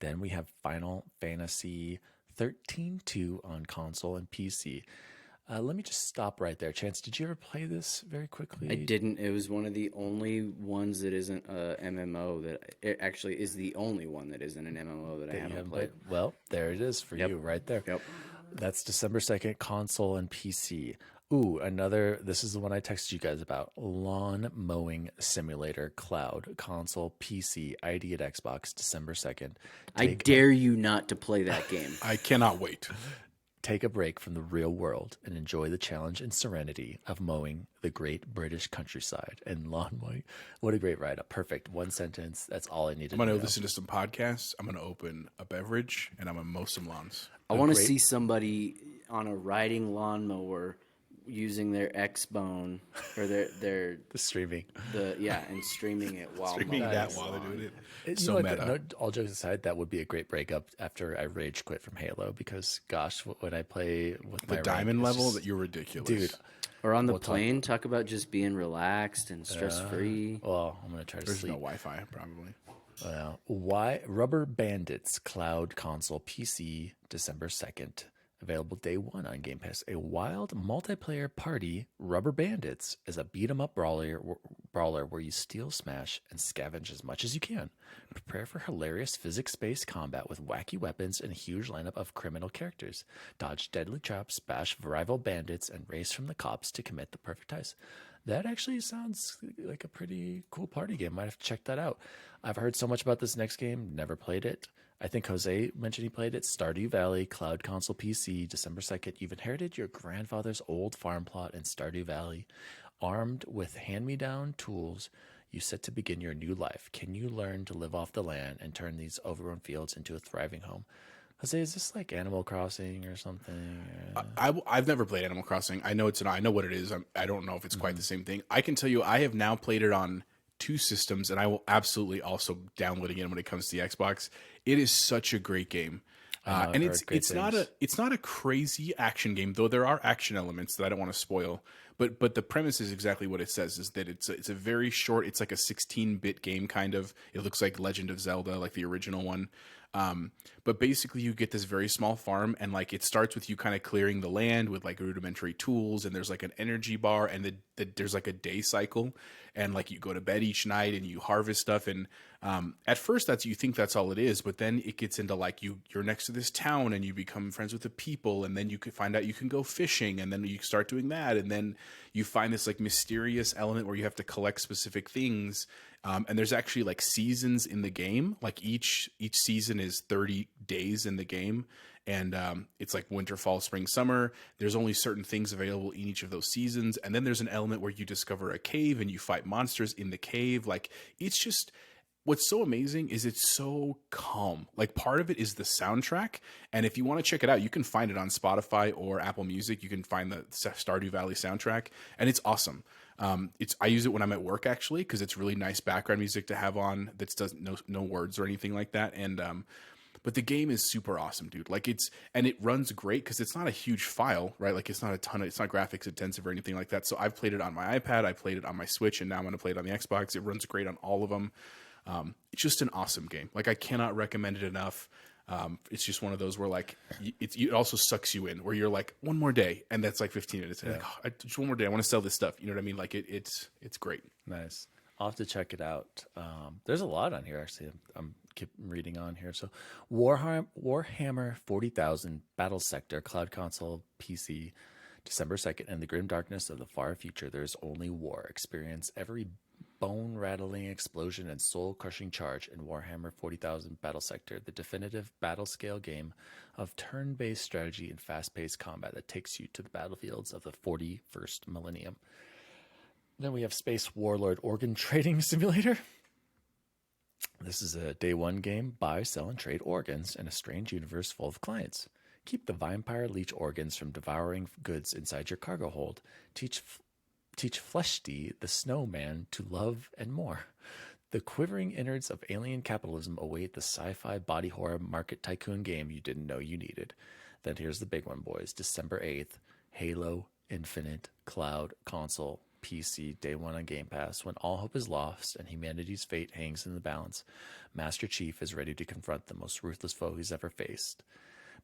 S1: Then we have Final Fantasy 13-2 on console and PC. Let me just stop right there. Chance, did you ever play this very quickly?
S2: I didn't. It was one of the only ones that isn't a MMO that it actually is the only one that isn't an MMO that I
S1: You
S2: haven't
S1: haven't
S2: played.
S1: Well, there it is for
S2: Yep.
S1: you right there.
S2: Yep.
S1: That's December 2nd, console and PC. Ooh, another, this is the one I texted you guys about. Lawn Mowing Simulator Cloud, console, PC, ID at Xbox, December 2nd.
S2: I dare you not to play that game.
S3: I cannot wait.
S1: Take a break from the real world and enjoy the challenge and serenity of mowing the great British countryside and lawn mowing. What a great write-up. Perfect. One sentence. That's all I needed
S3: I'm going
S1: to
S3: to
S1: know.
S3: listen to some podcasts. I'm going to open a beverage, and I'm going to mow some lawns.
S2: I want to see somebody on a riding lawnmower using their Xbone or their
S1: The streaming.
S2: and streaming it while
S3: Streaming
S2: mowing
S3: that
S2: the
S3: while they're
S2: lawn.
S3: doing it.
S1: You
S3: So
S1: know what,
S3: meta.
S1: no, all jokes aside, that would be a great breakup after I rage quit from Halo because, gosh, when I play with my
S3: The diamond
S1: rank, it's
S3: level,
S1: just-
S3: that you're ridiculous.
S1: dude.
S2: Or on the plane, talk about just being relaxed and stress free.
S1: Well, I'm gonna try to
S3: There's
S1: sleep.
S3: no Wi-Fi, probably.
S1: Why Rubber Bandits Cloud Console PC December 2nd. Available day one on Game Pass. A wild multiplayer party, Rubber Bandits, is a beat 'em up brawler where you steal, smash, and scavenge as much as you can. Prepare for hilarious physics-based combat with wacky weapons and a huge lineup of criminal characters. Dodge deadly traps, bash rival bandits, and race from the cops to commit the perfect heist. That actually sounds like a pretty cool party game. Might have to check that out. I've heard so much about this next game, never played it. I think Jose mentioned he played it. Stardew Valley, Cloud Console PC, December 2nd. You've inherited your grandfather's old farm plot in Stardew Valley. Armed with hand-me-down tools, you set to begin your new life. Can you learn to live off the land and turn these overgrown fields into a thriving home? Jose, is this like Animal Crossing or something?
S3: I've never played Animal Crossing. I know I know what it is. I don't know if it's quite the same thing. I can tell you, I have now played it on 2 systems, and I will absolutely also download again when it comes to the Xbox. It is such a great game, and it's not a crazy action game, though there are action elements that I don't want to spoil. But the premise is exactly what it says: is that it's a very short. It's like a 16-bit game, kind of. It looks like Legend of Zelda, like the original one. But basically you get this very small farm, and like it starts with you kind of clearing the land with like rudimentary tools, and there's like an energy bar, and there's like a day cycle, and like you go to bed each night and you harvest stuff. And at first you think that's all it is, but then it gets into like you're next to this town and you become friends with the people, and then you can find out you can go fishing, and then you start doing that, and then you find this like mysterious element where you have to collect specific things. And there's actually like seasons in the game. Like each season is 30 days in the game. And it's like winter, fall, spring, summer. There's only certain things available in each of those seasons. And then there's an element where you discover a cave and you fight monsters in the cave. Like it's just, what's so amazing is it's so calm. Like part of it is the soundtrack. And if you want to check it out, you can find it on Spotify or Apple Music. You can find the Stardew Valley soundtrack, and it's awesome. I use it when I'm at work actually, because it's really nice background music to have on that doesn't no words or anything like that. And but the game is super awesome, dude. Like it runs great because it's not a huge file, right? Like it's not graphics intensive or anything like that. So I've played it on my iPad, I played it on my Switch, and now I'm going to play it on the Xbox. It runs great on all of them. It's just an awesome game. Like I cannot recommend it enough. It's just one of those where like it also sucks you in, where you're like one more day, and that's like 15 minutes. And like, just one more day. I want to sell this stuff. You know what I mean? Like it's great.
S1: Nice. I'll have to check it out. There's a lot on here actually. I'm keep reading on here. So Warhammer 40,000 Battle Sector Cloud Console PC December 2nd. In the grim darkness of the far future, there's only war. Experience every bone-rattling explosion and soul-crushing charge in Warhammer 40,000 Battle Sector, the definitive battle-scale game of turn-based strategy and fast-paced combat that takes you to the battlefields of the 41st millennium. Then we have Space Warlord Organ Trading Simulator. This is a day one game. Buy, sell, and trade organs in a strange universe full of clients. Keep the vampire leech organs from devouring goods inside your cargo hold. Teach Fleshty the snowman to love and more. The quivering innards of alien capitalism await the sci-fi body horror market tycoon game you didn't know you needed. Then here's the big one, boys. December 8th, Halo Infinite Cloud Console PC, day one on Game Pass. When all hope is lost and humanity's fate hangs in the balance, Master Chief is ready to confront the most ruthless foe he's ever faced.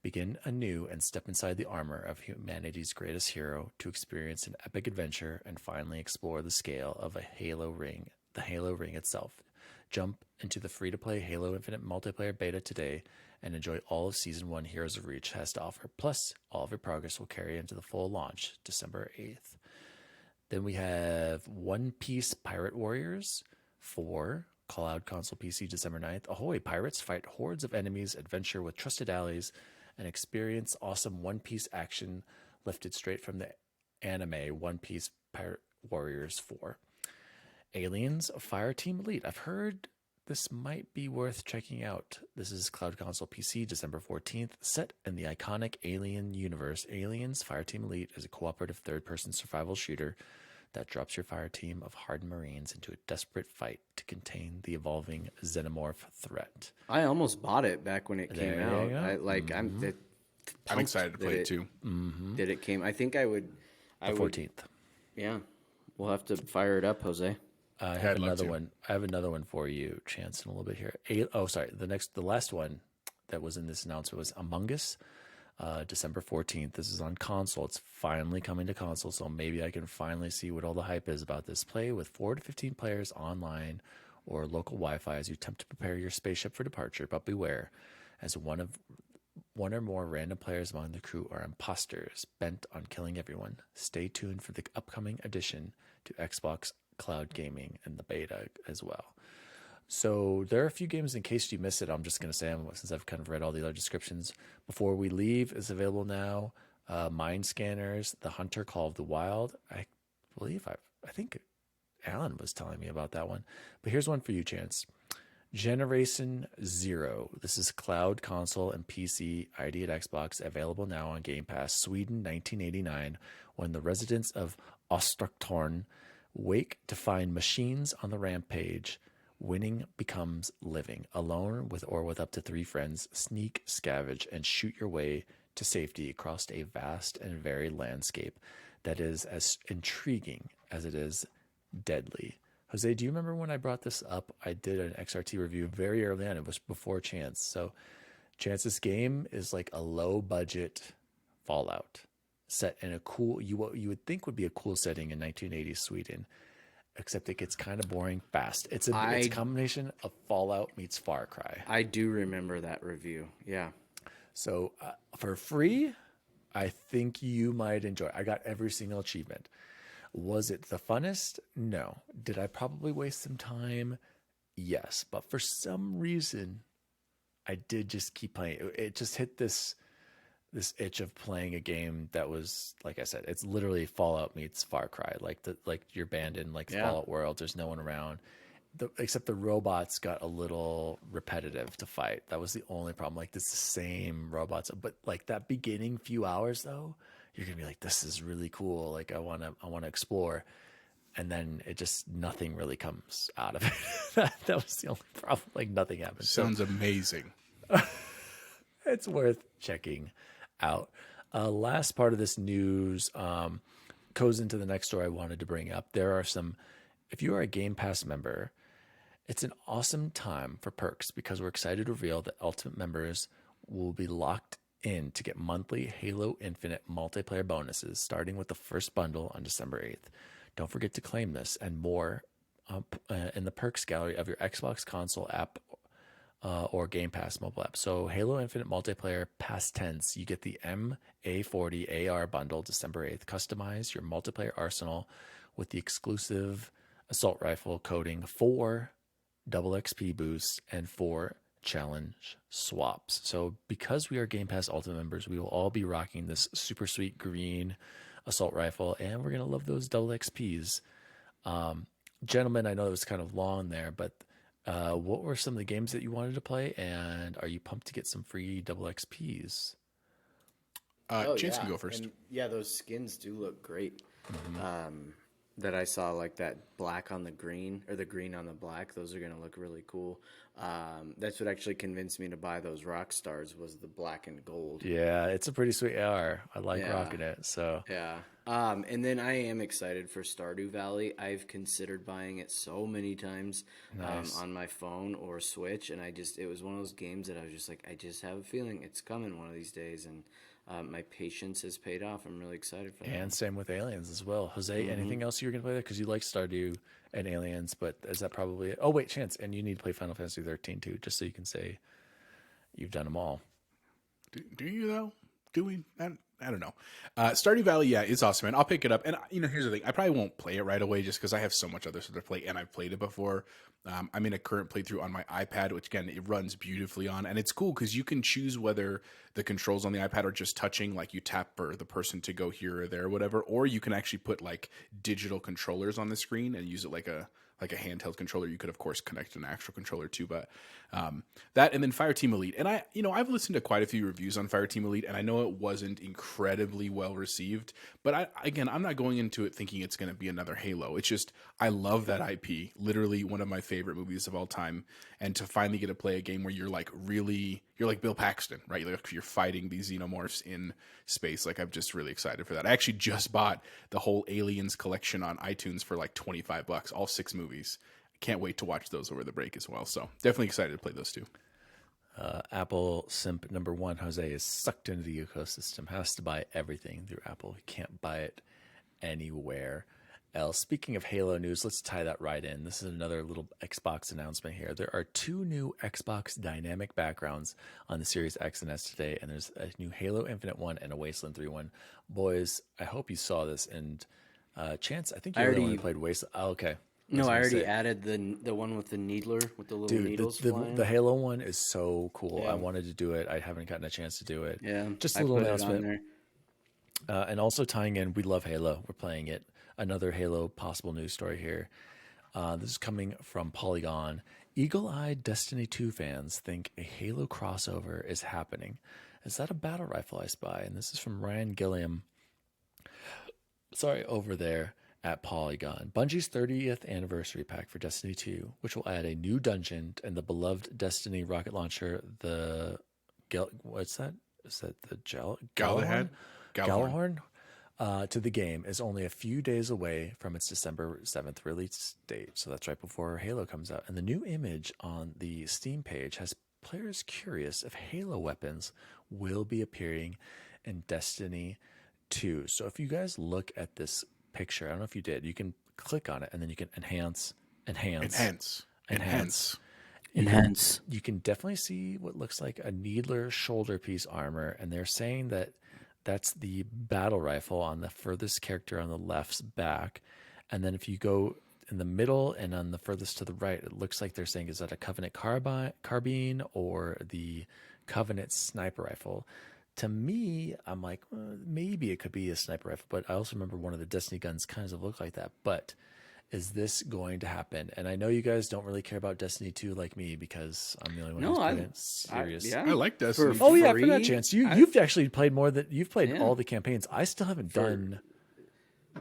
S1: Begin anew and step inside the armor of humanity's greatest hero to experience an epic adventure and finally explore the scale of the Halo Ring itself. Jump into the free-to-play Halo Infinite multiplayer beta today and enjoy all of Season 1 Heroes of Reach has to offer. Plus, all of your progress will carry into the full launch, December 8th. Then we have One Piece Pirate Warriors 4, Cloud Console PC, December 9th. Ahoy, pirates! Fight hordes of enemies, adventure with trusted allies, and experience awesome One Piece action lifted straight from the anime One Piece Pirate Warriors 4. Aliens Fireteam Elite. I've heard this might be worth checking out. This is Cloud Console PC, December 14th. Set in the iconic Alien universe, Aliens Fireteam Elite is a cooperative third-person survival shooter that drops your fire team of hardened Marines into a desperate fight to contain the evolving xenomorph threat.
S2: I almost bought it back when it came out.
S3: I'm excited to play it too.
S2: That it came. I think I would.
S1: The 14th.
S2: Yeah, we'll have to fire it up, Jose.
S1: I have another one. I have another one for you, Chance, in a little bit here. The last one that was in this announcement was Among Us, December 14th. This is on console. It's finally coming to console, so maybe I can finally see what all the hype is about this. Play with 4 to 15 players online or local Wi-Fi as you attempt to prepare your spaceship for departure. But beware, as one or more random players among the crew are imposters bent on killing everyone. Stay tuned for the upcoming addition to Xbox Cloud Gaming and the beta as well. So there are a few games, in case you missed it, I'm just going to say them since I've kind of read all the other descriptions. Before We Leave is available now. Mind Scanners, The Hunter Call of the Wild. I think Alan was telling me about that one. But here's one for you, Chance. Generation Zero. This is cloud console and PC, ID at Xbox, available now on Game Pass. Sweden, 1989, when the residents of Ostratorn wake to find machines on the rampage. Winning becomes living. Alone with up to 3 friends, sneak, scavenge, and shoot your way to safety across a vast and varied landscape that is as intriguing as it is deadly. Jose, do you remember when I brought this up? I did an XRT review very early on. It was before Chance. So Chance's game is like a low budget Fallout set in a cool, what you would think would be a cool setting in 1980s Sweden, except it gets kind of boring fast. It's a combination of Fallout meets Far Cry.
S2: I do remember that review. Yeah.
S1: So for free, I think you might enjoy. I got every single achievement. Was it the funnest? No. Did I probably waste some time? Yes. But for some reason, I did just keep playing. It just hit this itch of playing a game that was, like I said, it's literally Fallout meets Far Cry. Like you're abandoned, Fallout world. There's no one around. Except the robots got a little repetitive to fight. That was the only problem. Like, it's the same robots. But like that beginning few hours though, you're gonna be like, this is really cool. Like I wanna explore. And then it just, nothing really comes out of it. That was the only problem. Like nothing happens.
S3: Sounds amazing.
S1: It's worth checking out. Last part of this news goes into the next story I wanted to bring up. There are some, if you are a Game Pass member, it's an awesome time for perks because we're excited to reveal that Ultimate members will be locked in to get monthly Halo Infinite multiplayer bonuses, starting with the first bundle on December 8th. Don't forget to claim this and more in the perks gallery of your Xbox console app or Game Pass mobile app. So Halo Infinite multiplayer past tense, you get the MA40 AR bundle December 8th. Customize your multiplayer arsenal with the exclusive assault rifle coding, 4 double XP boosts and 4 challenge swaps. So because we are Game Pass Ultimate members, we will all be rocking this super sweet green assault rifle, and we're going to love those double XPs. Gentlemen, I know it was kind of long there, but what were some of the games that you wanted to play, and are you pumped to get some free double XPs?
S3: Chance can go first.
S2: And those skins do look great. That I saw, like that black on the green or the green on the black, those are going to look really cool. That's what actually convinced me to buy those rock stars, was the black and gold.
S1: Yeah, it's a pretty sweet AR. I like rocking it. So
S2: yeah. And then I am excited for Stardew Valley. I've considered buying it so many times on my phone or Switch, and it was one of those games that I was just like, I just have a feeling it's coming one of these days, and my patience has paid off. I'm really excited for that.
S1: And same with Aliens as well. Jose, anything else you're going to play there? Because you like Stardew and Aliens, but is that probably it? Oh, wait, Chance. And you need to play Final Fantasy 13 too, just so you can say you've done them all.
S3: Do you, though? Do we? I don't know. Stardew Valley, yeah, is awesome, man. I'll pick it up. And, here's the thing. I probably won't play it right away just because I have so much other stuff to play, and I've played it before. I'm in a current playthrough on my iPad, which, again, it runs beautifully on. And it's cool because you can choose whether the controls on the iPad are just touching, like you tap for the person to go here or there or whatever, or you can actually put, like, digital controllers on the screen and use it like a handheld controller. You could, of course, connect an actual controller too, but that, and then Fireteam Elite. And I've listened to quite a few reviews on Fireteam Elite, and I know it wasn't incredibly well received, but I'm not going into it thinking it's going to be another Halo. It's just, I love that IP, literally one of my favorite movies of all time. And to finally get to play a game where you're like Bill Paxton, right? Like you're fighting these xenomorphs in space. Like, I'm just really excited for that. I actually just bought the whole Aliens collection on iTunes for like $25, all 6 movies. I can't wait to watch those over the break as well. So definitely excited to play those two.
S1: Apple simp number 1, Jose, is sucked into the ecosystem, has to buy everything through Apple. He can't buy it anywhere else. Speaking of Halo news, let's tie that right in. This is another little Xbox announcement here. There are 2 new Xbox dynamic backgrounds on the Series X and S today, and there's a new Halo Infinite one and a Wasteland 3 one. Boys, I hope you saw this. And Chance, I think you're the one who played Wasteland. Oh, okay.
S2: No, I already added the one with the needler, with the little needles flying.
S1: The Halo one is so cool.
S2: Yeah.
S1: I wanted to do it. I haven't gotten a chance to do it.
S2: Yeah,
S1: just a little announcement. And also tying in, we love Halo. We're playing it. Another Halo possible news story here. This is coming from Polygon. Eagle-eyed Destiny 2 fans think a Halo crossover is happening. Is that a battle rifle I spy? And this is from Ryan Gilliam. Sorry, over there at Polygon. Bungie's 30th anniversary pack for Destiny 2, which will add a new dungeon and the beloved Destiny rocket launcher, what's that? Is that the
S3: Galahad?
S1: Galahorn? To the game, is only a few days away from its December 7th release date. So that's right before Halo comes out. And the new image on the Steam page has players curious if Halo weapons will be appearing in Destiny 2. So if you guys look at this picture, I don't know if you did, you can click on it and then you can enhance. You can definitely see what looks like a Needler shoulder piece armor, and they're saying that that's the battle rifle on the furthest character on the left's back. And then if you go in the middle and on the furthest to the right, it looks like they're saying, is that a Covenant carbine or the Covenant sniper rifle? To me, I'm like, maybe it could be a sniper rifle, but I also remember one of the Destiny guns kind of looked like that. But is this going to happen? And I know you guys don't really care about Destiny 2 like me, because I'm the only one who's playing serious.
S3: I like Destiny.
S1: Oh yeah, for that chance. You've actually played more than you've played all the campaigns. I still haven't done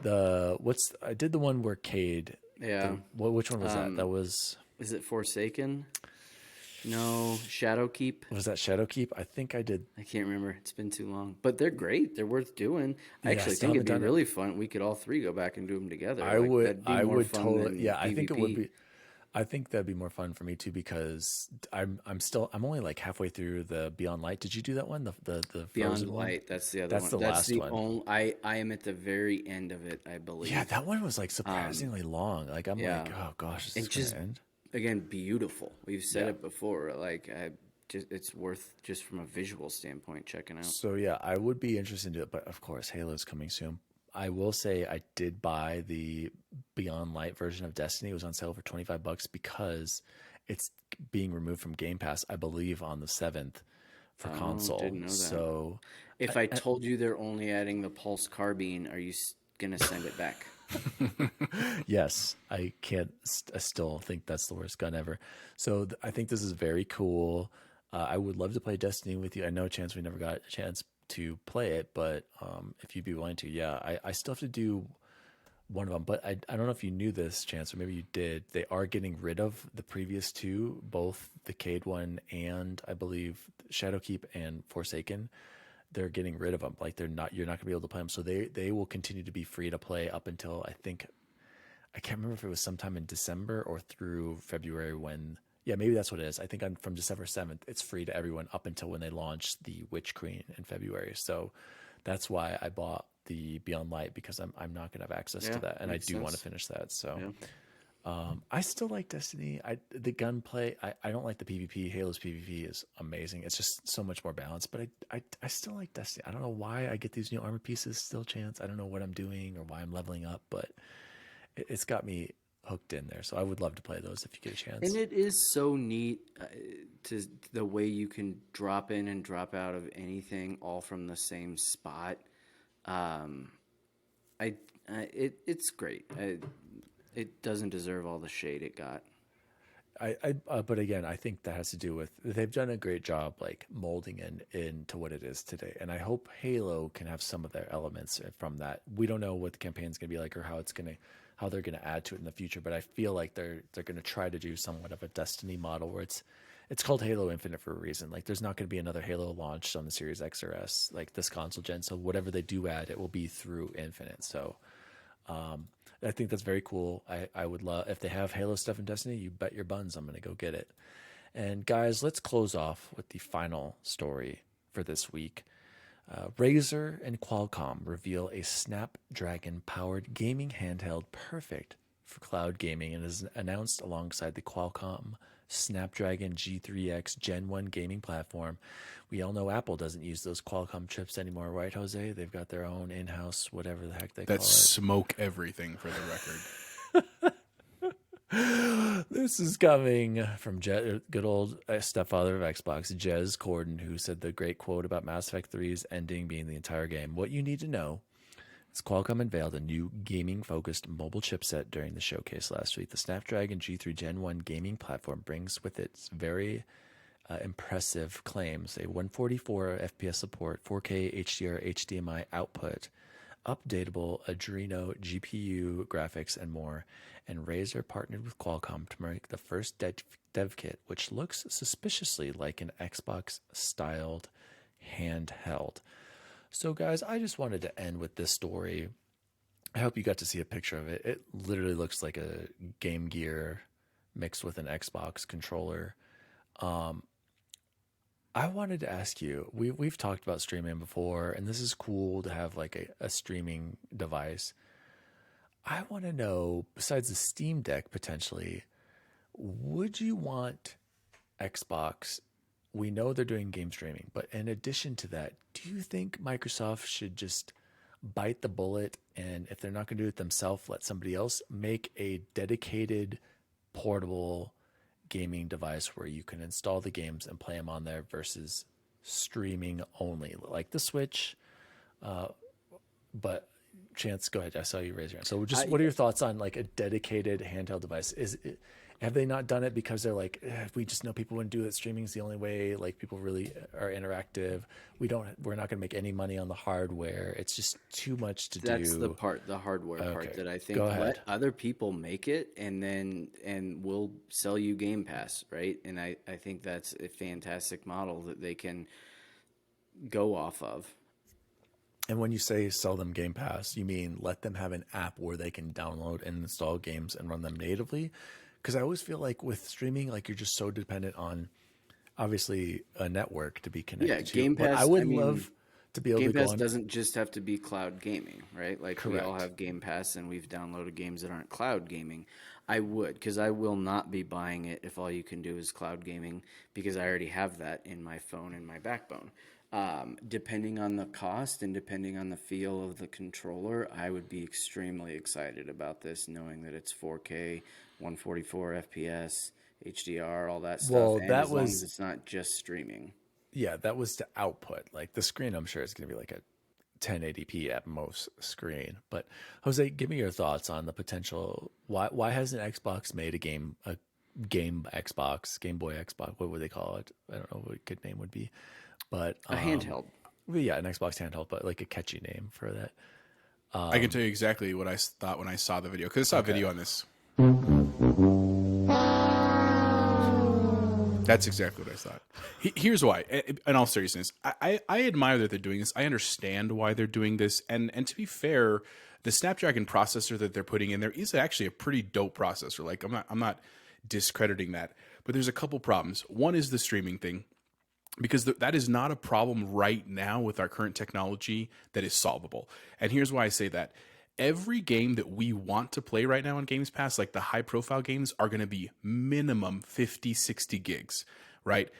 S1: I did the one where Cade.
S2: Yeah.
S1: Which one was that? That was.
S2: Is it Forsaken? No, Shadowkeep.
S1: Was that Shadowkeep? I think I did.
S2: I can't remember. It's been too long. But they're great. They're worth doing. I actually think it'd be really fun. We could all 3 go back and do them together.
S1: I would totally. Yeah, I think it would be. I think that'd be more fun for me too, because I'm only like halfway through the Beyond Light. Did you do that one? The
S2: Beyond Light. That's the other one.
S1: That's the last one.
S2: I am at the very end of it, I believe.
S1: Yeah, that one was like surprisingly long. Like I'm like, oh gosh, is this gonna end?
S2: Again, beautiful. We've said it before. Like, it's worth, just from a visual standpoint, checking out.
S1: So yeah, I would be interested in it, but of course, Halo's coming soon. I will say I did buy the Beyond Light version of Destiny. It was on sale for $25 because it's being removed from Game Pass, I believe, on the 7th for console.
S2: Didn't know that.
S1: So
S2: if I told you they're only adding the Pulse carbine, are you gonna send it back?
S1: Yes, I can't. I still think that's the worst gun ever. So I think this is very cool. I would love to play Destiny with you. I know, Chance, we never got a chance to play it, but if you'd be willing to, yeah, I still have to do one of them. But I don't know if you knew this, Chance, or maybe you did. They are getting rid of the previous 2, both the Cade one and I believe Shadowkeep and Forsaken. they're getting rid of them. Like you're not gonna be able to play them. So they will continue to be free to play up until I can't remember if it was sometime in December or through February yeah, maybe that's what it is. I think from December 7th, it's free to everyone up until when they launch the Witch Queen in February. So that's why I bought the Beyond Light, because I'm not going to have access to that. And I do want to finish that. So I still like Destiny. The gunplay, I don't like the PvP. Halo's PvP is amazing. It's just so much more balanced. But I still like Destiny. I don't know why I get these new armor pieces still, Chance. I don't know what I'm doing or why I'm leveling up, but it's got me hooked in there. So I would love to play those if you get a chance.
S2: And it is so neat to the way you can drop in and drop out of anything all from the same spot. It's great. It doesn't deserve all the shade it got.
S1: But again, I think that has to do with they've done a great job like molding into what it is today. And I hope Halo can have some of their elements from that. We don't know what the campaign's going to be like or how they're going to add to it in the future. But I feel like they're going to try to do somewhat of a Destiny model where it's called Halo Infinite for a reason. Like there's not going to be another Halo launched on the Series X or S like this console gen. So whatever they do add, it will be through Infinite. So I think that's very cool. I would love if they have Halo stuff in Destiny. You bet your buns I'm going to go get it. And guys, let's close off with the final story for this week. Razer and Qualcomm reveal a Snapdragon-powered gaming handheld perfect for cloud gaming and is announced alongside the Qualcomm Snapdragon G3X Gen 1 gaming platform. We all know Apple doesn't use those Qualcomm chips anymore, right, Jose? They've got their own in-house, whatever the heck they call it.
S3: That's smoke everything for the record.
S1: This is coming from good old stepfather of Xbox, Jez Corden, who said the great quote about Mass Effect 3's ending being the entire game. What you need to know is Qualcomm unveiled a new gaming-focused mobile chipset during the showcase last week. The Snapdragon G3 Gen 1 gaming platform brings with it very impressive claims, a 144 FPS support, 4K HDR HDMI output, updatable Adreno GPU graphics, and more. And Razer partnered with Qualcomm to make the first dev kit, which looks suspiciously like an Xbox-styled handheld. So, guys, I just wanted to end with this story. I hope you got to see a picture of it. It literally looks like a Game Gear mixed with an Xbox controller. I wanted to ask you, we've talked about streaming before, and this is cool to have like a streaming device. I want to know, besides the Steam Deck potentially, would you want Xbox? We know they're doing game streaming, but in addition to that, do you think Microsoft should just bite the bullet and if they're not going to do it themselves, let somebody else make a dedicated portable gaming device where you can install the games and play them on there versus streaming only, like the Switch? But Chance, go ahead. I saw you raise your hand. So just what are your thoughts on like a dedicated handheld device? Have they not done it because they're like, we just know people wouldn't do it. Streaming is the only way. Like people really are interactive. We're not going to make any money on the hardware. It's just too much to do.
S2: That's the hardware part that I think let other people make it and we'll sell you Game Pass, right? And I think that's a fantastic model that they can go off of.
S1: And when you say sell them Game Pass, you mean let them have an app where they can download and install games and run them natively? Because I always feel like with streaming, like you're just so dependent on, obviously, a network to be connected to.
S2: Game Pass.
S1: But I would love to be able to go on.
S2: Game Pass doesn't just have to be cloud gaming, right? Like
S1: Correct.
S2: We all have Game Pass and we've downloaded games that aren't cloud gaming. I would, because I will not be buying it if all you can do is cloud gaming, because I already have that in my phone and my backbone. Depending on the cost and depending on the feel of the controller, I would be extremely excited about this, knowing that it's 4K, 144 FPS, HDR, all that stuff.
S1: Well,
S2: and as long as it's not just streaming.
S1: Yeah, that was to output. Like the screen, I'm sure it's going to be like a 1080p at most screen. But Jose, give me your thoughts on the potential. Why hasn't Xbox made a game Xbox, Game Boy Xbox? What would they call it? I don't know what a good name would be. But
S2: a handheld.
S1: Yeah, an Xbox handheld, but like a catchy name for that.
S3: I can tell you exactly what I thought when I saw the video, because I saw a video on this. That's exactly what I thought. Here's why. In all seriousness, I admire that they're doing this. I understand why they're doing this. And to be fair, the Snapdragon processor that they're putting in there is actually a pretty dope processor. Like I'm not discrediting that. But there's a couple problems. One is the streaming thing, because that is not a problem right now with our current technology that is solvable. And here's why I say that. Every game that we want to play right now on Games Pass, like the high profile games, are going to be minimum 50, 60 gigs, right?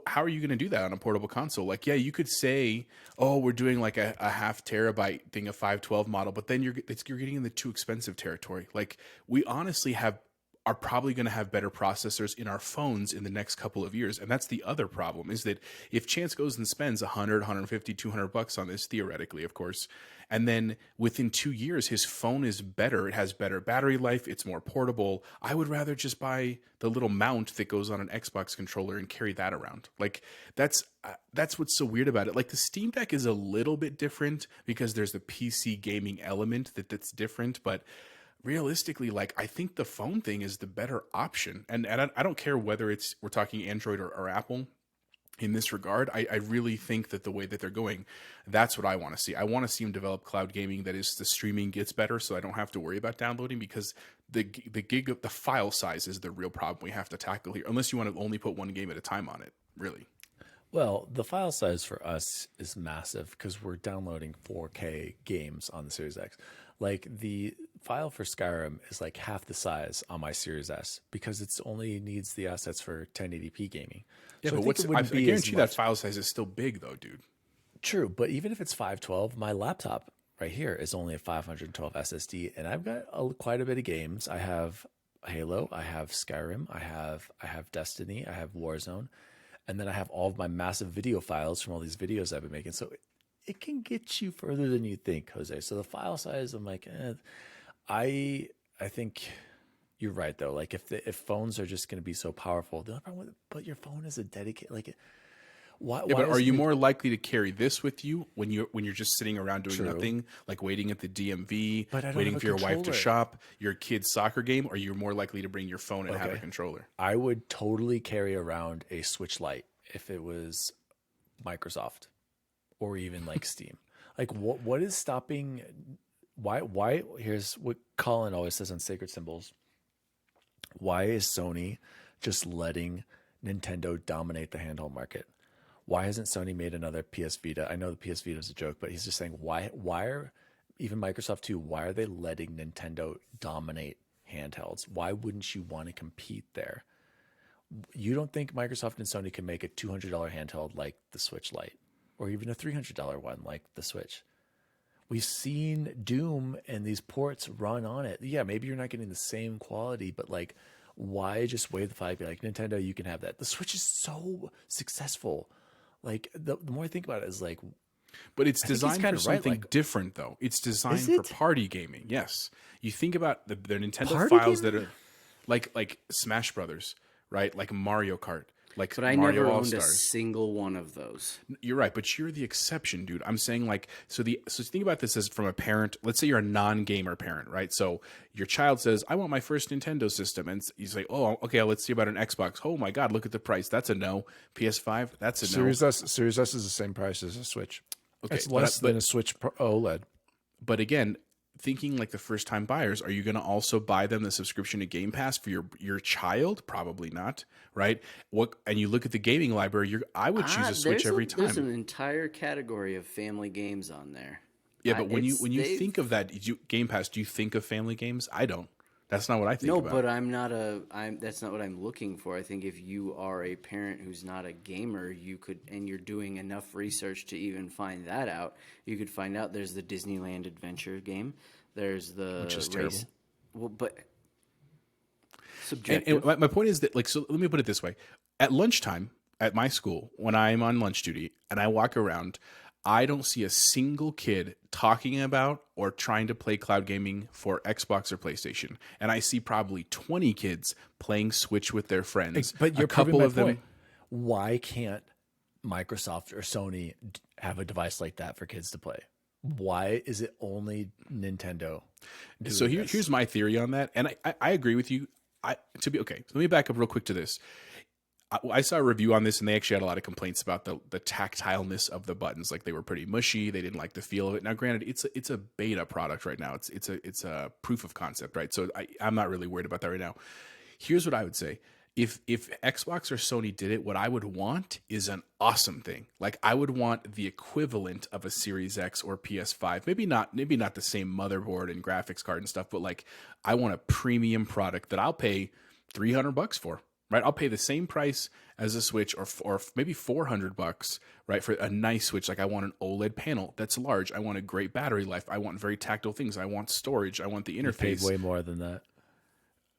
S3: How are you going to do that on a portable console? Like, yeah, you could say, oh, we're doing like a half terabyte thing, a 512 model, but then you're getting in the too expensive territory. Like, we honestly are probably going to have better processors in our phones in the next couple of years. And that's the other problem, is that if Chance goes and spends 100, 150, 200 bucks on this, theoretically, of course, and then within 2 years, his phone is better, it has better battery life, it's more portable, I would rather just buy the little mount that goes on an Xbox controller and carry that around. Like, that's what's so weird about it. Like, the Steam Deck is a little bit different because there's the PC gaming element that's different, but realistically, like, I think the phone thing is the better option. And I don't care whether we're talking Android or Apple in this regard. I really think that the way that they're going, that's what I want to see. I want to see them develop cloud gaming that is, the streaming gets better, so I don't have to worry about downloading, because the file size is the real problem we have to tackle here, unless you want to only put one game at a time on it, really.
S1: Well, the file size for us is massive because we're downloading 4K games on the Series X. Like, the file for Skyrim is like half the size on my Series S because it's only needs the assets for 1080p gaming.
S3: Yeah,
S1: So
S3: but I guarantee that file size is still big though, dude.
S1: True, but even if it's 512, my laptop right here is only a 512 SSD, and I've got quite a bit of games. I have Halo, I have Skyrim, I have Destiny, I have Warzone, and then I have all of my massive video files from all these videos I've been making. So it can get you further than you think, Jose. So the file size, I'm like, I think you're right though. Like, if phones are just going to be so powerful, the other problem, but your phone is a dedicated, like, why?
S3: Yeah, but are you more likely to carry this with you when you're just sitting around doing
S1: True.
S3: nothing, like waiting at the DMV,
S1: But
S3: waiting for your wife to shop, your kid's soccer game, or you're more likely to bring your phone and have a controller?
S1: I would totally carry around a Switch Lite if it was Microsoft or even like Steam. Like, what is stopping? Why? Here's what Colin always says on Sacred Symbols. Why is Sony just letting Nintendo dominate the handheld market? Why hasn't Sony made another PS Vita? I know the PS Vita is a joke, but he's just saying, why are even Microsoft too, why are they letting Nintendo dominate handhelds? Why wouldn't you want to compete there? You don't think Microsoft and Sony can make a $200 handheld like the Switch Lite, or even a $300 one like the Switch? We've seen Doom and these ports run on it. Yeah, maybe you're not getting the same quality, but like, why just wave the flag? Be like, Nintendo, you can have that. The Switch is so successful. Like, the more I think about it, is like,
S3: but it's designed for something
S1: like,
S3: different, though. It's designed for party gaming. Yes, you think about the Nintendo
S1: party
S3: files
S1: gaming?
S3: that are like Smash Brothers, right? Like Mario Kart, like
S2: But I
S3: Mario
S2: never
S3: All
S2: owned a
S3: Stars.
S2: single one of those.
S3: You're right, but you're the exception, dude. I'm saying, like, so think about this as from a parent. Let's say you're a non-gamer parent, right? So your child says, "I want my first Nintendo system," and you say, "Oh, okay, let's see about an Xbox." Oh my God, look at the price. That's a no. PS5, that's a no.
S1: Series S is the same price as a Switch.
S3: Okay,
S1: It's less than a Switch OLED.
S3: But again, thinking like the first time buyers, are you going to also buy them the subscription to Game Pass for your child? Probably not, right? And you look at the gaming library, I would choose a Switch every time.
S2: There's an entire category of family games on there.
S3: Yeah, but when you think of that Game Pass, do you think of family games? I don't. That's not what I think about.
S2: No, but that's not what I'm looking for. I think if you are a parent who's not a gamer, and you're doing enough research to even find that out, you could find out there's the Disneyland Adventure game. There's
S3: which is terrible.
S2: Well, but subjective.
S3: And my point is that, like, so let me put it this way. At lunchtime at my school, when I'm on lunch duty and I walk around, I don't see a single kid talking about or trying to play cloud gaming for Xbox or PlayStation. And I see probably 20 kids playing Switch with their friends.
S1: But you're
S3: a couple of them.
S1: Point. Why can't Microsoft or Sony have a device like that for kids to play? Why is it only Nintendo?
S3: So here's my theory on that. And I agree with you. So let me back up real quick to this. I saw a review on this, and they actually had a lot of complaints about the tactileness of the buttons. Like they were pretty mushy. They didn't like the feel of it. Now, granted, it's a beta product right now. It's a proof of concept, right? So I'm not really worried about that right now. Here's what I would say. If Xbox or Sony did it, what I would want is an awesome thing. Like I would want the equivalent of a Series X or PS5. Maybe not the same motherboard and graphics card and stuff, but like I want a premium product that I'll pay $300 for. Right, I'll pay the same price as a Switch, or maybe $400, right, for a nice Switch. Like I want an OLED panel that's large. I want a great battery life. I want very tactile things. I want storage. I want the interface.
S1: You paid way more than that.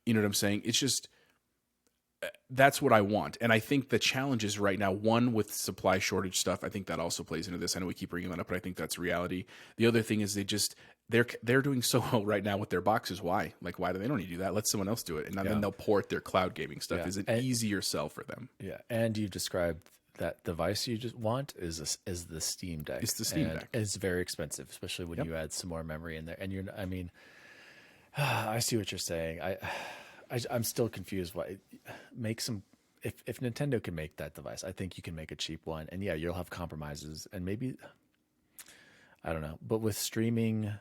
S3: You know what I'm saying? It's just that's what I want. And I think the challenge is right now, one, with supply shortage stuff. I think that also plays into this. I know we keep bringing that up, but I think that's reality. The other thing is they're doing so well right now with their boxes. Why? Like, why do they don't need to do that? Let someone else do it. And then they'll port their cloud gaming stuff. Is an easier sell for them.
S1: Yeah. And you've described that device you just want is the Steam Deck.
S3: It's the Steam Deck.
S1: It's very expensive, especially when you add some more memory in there. And I see what you're saying. I'm still confused. Why make some? If Nintendo can make that device, I think you can make a cheap one. And yeah, you'll have compromises, and maybe I don't know. But with streaming,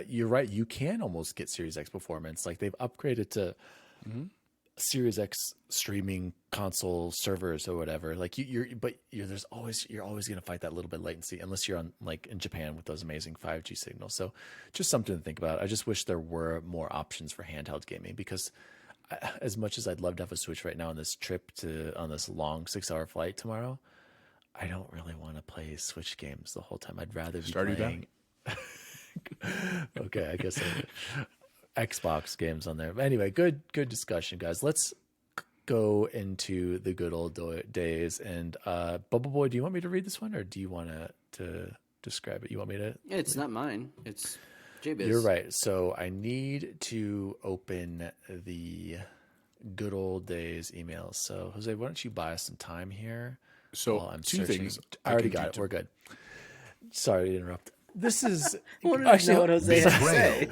S1: you're right. You can almost get Series X performance. Like they've upgraded to Series X streaming console servers or whatever. Like you're always going to fight that little bit of latency unless you're on like in Japan with those amazing 5G signals. So just something to think about. I just wish there were more options for handheld gaming, because as much as I'd love to have a Switch right now on this trip on this long 6-hour flight tomorrow, I don't really want to play Switch games the whole time. I'd rather be
S3: Stardew
S1: playing. Okay, I guess Xbox games on there. But anyway, good discussion, guys. Let's go into the good old days. And Bubble Boy, do you want me to read this one, or do you want to describe it? You want me to?
S2: Yeah, it's not mine. It's Jbiz.
S1: You're right. So I need to open the good old days emails. So Jose, why don't you buy us some time here?
S3: So
S1: I'm
S3: two
S1: searching.
S3: things.
S1: I already got it. We're good. Sorry to interrupt. This is
S2: I wanted to know what Jose had to say.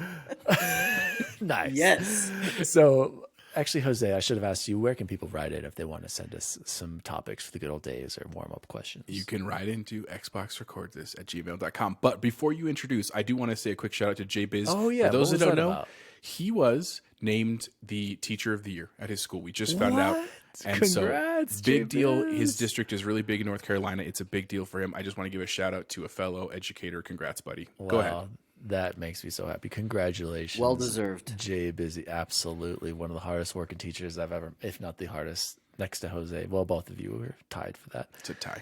S1: nice.
S2: Yes.
S1: So actually, Jose, I should have asked you, where can people write in if they want to send us some topics for the good old days or warm-up questions?
S3: You can write into xboxrecordthis@gmail.com. But before you introduce, I do want to say a quick shout out to Jbiz.
S1: Oh, yeah.
S3: For those that don't know,
S1: about?
S3: he was named the teacher of the year at his school. We just found out. And
S1: Congrats,
S3: so big deal.
S1: Jbiz.
S3: His district is really big in North Carolina. It's a big deal for him. I just want to give a shout out to a fellow educator. Congrats, buddy.
S1: Wow,
S3: Go ahead.
S1: That makes me so happy. Congratulations.
S2: Well deserved.
S1: Jbiz, absolutely one of the hardest working teachers I've ever, if not the hardest, next to Jose. Well, both of you were tied for that.
S3: It's a tie.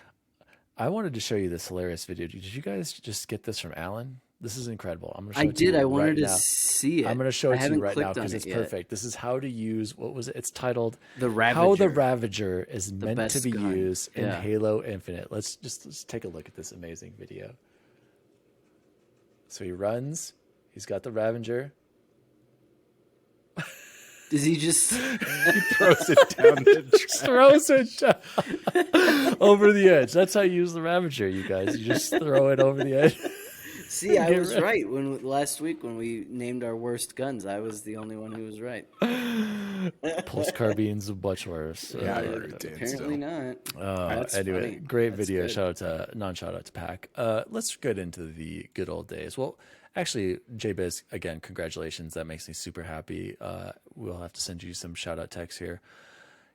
S1: I wanted to show you this hilarious video. Did you guys just get this from Alan? This is incredible. I'm going to show
S2: I
S1: it to you
S2: did. I
S1: right
S2: wanted to
S1: now.
S2: see it.
S1: I'm going to show it to you right now
S2: clicked on
S1: because
S2: it
S1: it's
S2: yet.
S1: perfect. This is how to use, what was it? It's titled
S2: The Ravager.
S1: How the Ravager is meant to
S2: best
S1: be
S2: gun.
S1: used in
S2: Yeah.
S1: Halo Infinite. Let's take a look at this amazing video. So he runs. He's got the Ravager.
S2: Does he just?
S3: He throws it down the track.
S1: Throws it over the edge. That's how you use the Ravager, you guys. You just throw it over the edge.
S2: See, I
S1: Get
S2: was
S1: ready.
S2: right last week when we named our worst guns. I was the only one who was right.
S1: Pulse carbines are much worse.
S3: Yeah, you're right, Dan,
S2: Apparently
S3: still.
S2: not. That's
S1: Anyway,
S2: funny.
S1: great
S2: That's
S1: video.
S2: good.
S1: Shout out to Pac. Let's get into the good old days. Well, actually, Jbiz, again, congratulations. That makes me super happy. We'll have to send you some shout out text here.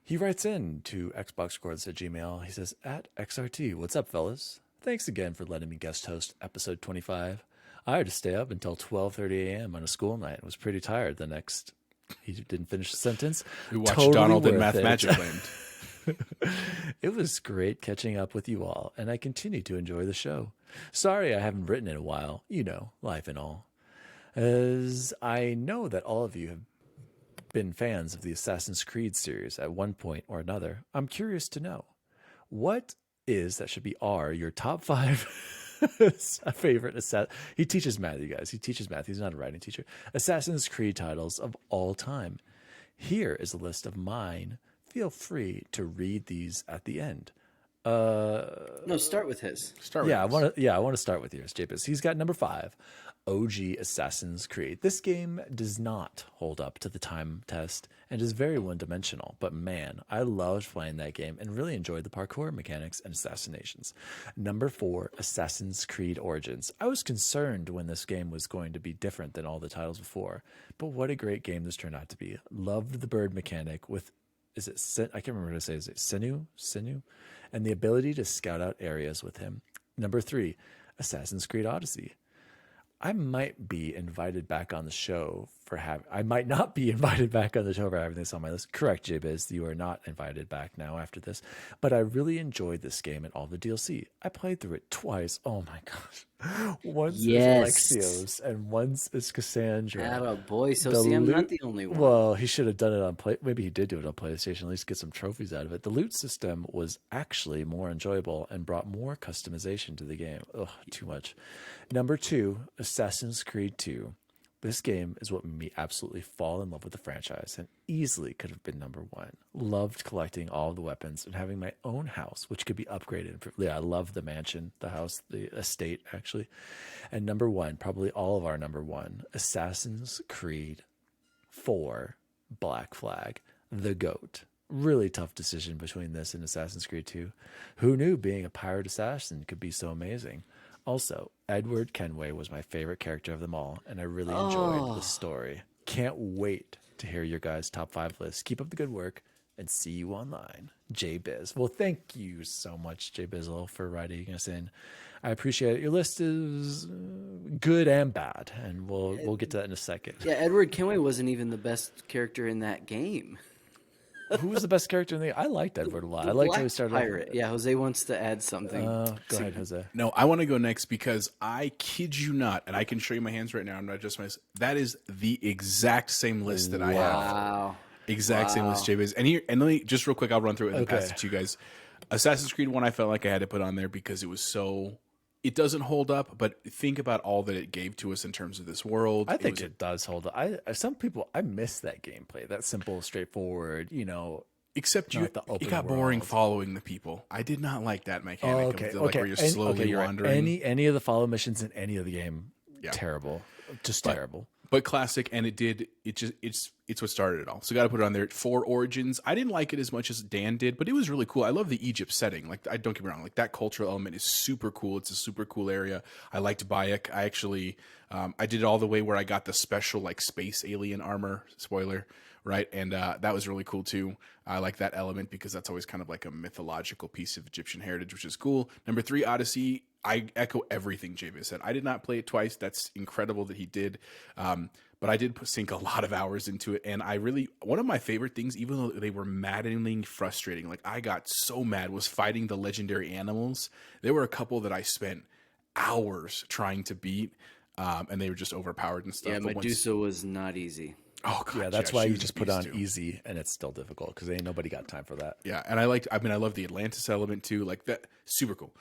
S1: He writes in to xboxrecords@gmail. He says, @XRT, what's up, fellas? Thanks again for letting me guest host episode 25. I had to stay up until 12:30 a.m. on a school night and was pretty tired the next. He didn't finish the sentence.
S3: We watched
S1: Totally
S3: Donald and
S1: worth
S3: Math
S1: it.
S3: Magic Land.
S1: It was great catching up with you all, and I continue to enjoy the show. Sorry I haven't written in a while. You know, life and all. As I know that all of you have been fans of the Assassin's Creed series at one point or another, I'm curious to know, what are your top 5 favorite he teaches math, you guys. He teaches math. He's not a writing teacher. Assassin's Creed titles of all time. Here is a list of mine. Feel free to read these at the end.
S2: No, start with his.
S3: Start with
S1: Yeah,
S3: this.
S1: I want to start with yours, Jbiz. He's got number 5, OG Assassin's Creed. This game does not hold up to the time test and is very one-dimensional, but man, I loved playing that game and really enjoyed the parkour mechanics and assassinations. Number 4, Assassin's Creed Origins. I was concerned when this game was going to be different than all the titles before, but what a great game this turned out to be. Loved the bird mechanic with I can't remember how to say, is it Sinew? And the ability to scout out areas with him. Number 3, Assassin's Creed Odyssey. I might be invited back on the show for having. I might not be invited back on the show for having this on my list. Correct, Jbiz. You are not invited back now after this. But I really enjoyed this game and all the DLC. I played through it twice. Oh my gosh! Once
S2: Yes.
S1: as Alexios and once as Cassandra.
S2: Attaboy. So
S1: The
S2: see, I'm not
S1: loot-
S2: the only one.
S1: Well, he should have done it on play. Maybe he did do it on PlayStation. At least get some trophies out of it. The loot system was actually more enjoyable and brought more customization to the game. Ugh, too much. Number 2, Assassin's Creed 2. This game is what made me absolutely fall in love with the franchise and easily could have been number 1. Loved collecting all the weapons and having my own house, which could be upgraded. Yeah, I love the mansion, the house, the estate, actually. And number 1, probably all of our number 1, Assassin's Creed 4 Black Flag, the GOAT. Really tough decision between this and Assassin's Creed 2. Who knew being a pirate assassin could be so amazing? Also, Edward Kenway was my favorite character of them all, and I really enjoyed the story. Can't wait to hear your guys' top 5 lists. Keep up the good work, and see you online. Jbiz. Well, thank you so much, Jbizzle, for writing us in. I appreciate it. Your list is good and bad, and we'll get to that in a second.
S2: Yeah, Edward Kenway wasn't even the best character in that game.
S1: Who was the best character in the? I liked Edward a lot. I liked how he started.
S2: Pirate. Yeah, Jose wants to add something.
S1: Go ahead, Jose.
S3: No, I want to go next because I kid you not, and I can show you my hands right now. I'm not just my. That is the exact same list that I have.
S2: Wow.
S3: Exact same list, Jbiz. And let me just real quick. I'll run through it and then pass it to you guys. Assassin's Creed 1, I felt like I had to put on there because it was so. It doesn't hold up, but think about all that it gave to us in terms of this world.
S1: I think it does hold up. Some people, I miss that gameplay. That simple, straightforward.
S3: Except
S1: Not the
S3: it
S1: open
S3: got boring
S1: world.
S3: following the people. I did not like that mechanic.
S1: Okay,
S3: Of the, like,
S1: okay.
S3: where you're slowly
S1: you're right.
S3: wandering.
S1: Any of the follow missions in any of the game,
S3: Yeah.
S1: terrible, just terrible.
S3: But classic, and it's what started it all. So got to put it on there. 4 Origins. I didn't like it as much as Dan did, but it was really cool. I love the Egypt setting. Like, I don't get me wrong, like that cultural element is super cool. It's a super cool area. I liked Bayek. I actually I did it all the way where I got the special like space alien armor. Spoiler, right? And that was really cool too. I like that element because that's always kind of like a mythological piece of Egyptian heritage, which is cool. Number 3, Odyssey. I echo everything Jbiz said. I did not play it twice. That's incredible that he did. But I did sink a lot of hours into it. And one of my favorite things, even though they were maddeningly frustrating, like I got so mad, was fighting the legendary animals. There were a couple that I spent hours trying to beat, and they were just overpowered and stuff.
S2: Yeah,
S3: But
S2: Medusa was not easy.
S3: Oh, God.
S1: Yeah, that's why
S3: she
S1: you
S3: was a
S1: just put
S3: beast,
S1: on
S3: too.
S1: easy, and it's still difficult because ain't nobody got time for that.
S3: Yeah, and I love the Atlantis element too. Like that, super cool.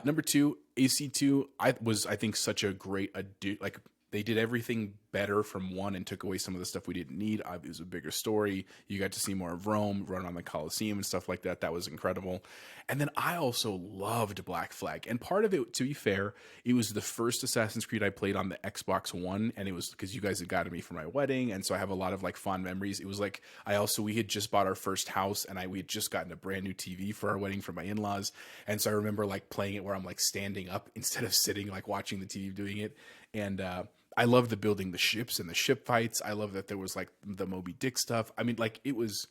S3: Number 2, AC2. I think such a great like they did everything better from 1 and took away some of the stuff we didn't need. It was a bigger story. You got to see more of Rome, run on the Colosseum and stuff like that. That was incredible. And then I also loved Black Flag. And part of it, to be fair, it was the first Assassin's Creed I played on the Xbox One, and it was because you guys had gotten me for my wedding, and so I have a lot of like fond memories. It was like we had just bought our first house, and we had just gotten a brand new TV for our wedding for my in-laws, and so I remember like playing it where I'm like standing up instead of sitting, like watching the TV doing it, and I love the building the ships and the ship fights. I love that there was like the Moby Dick stuff. I mean, like it was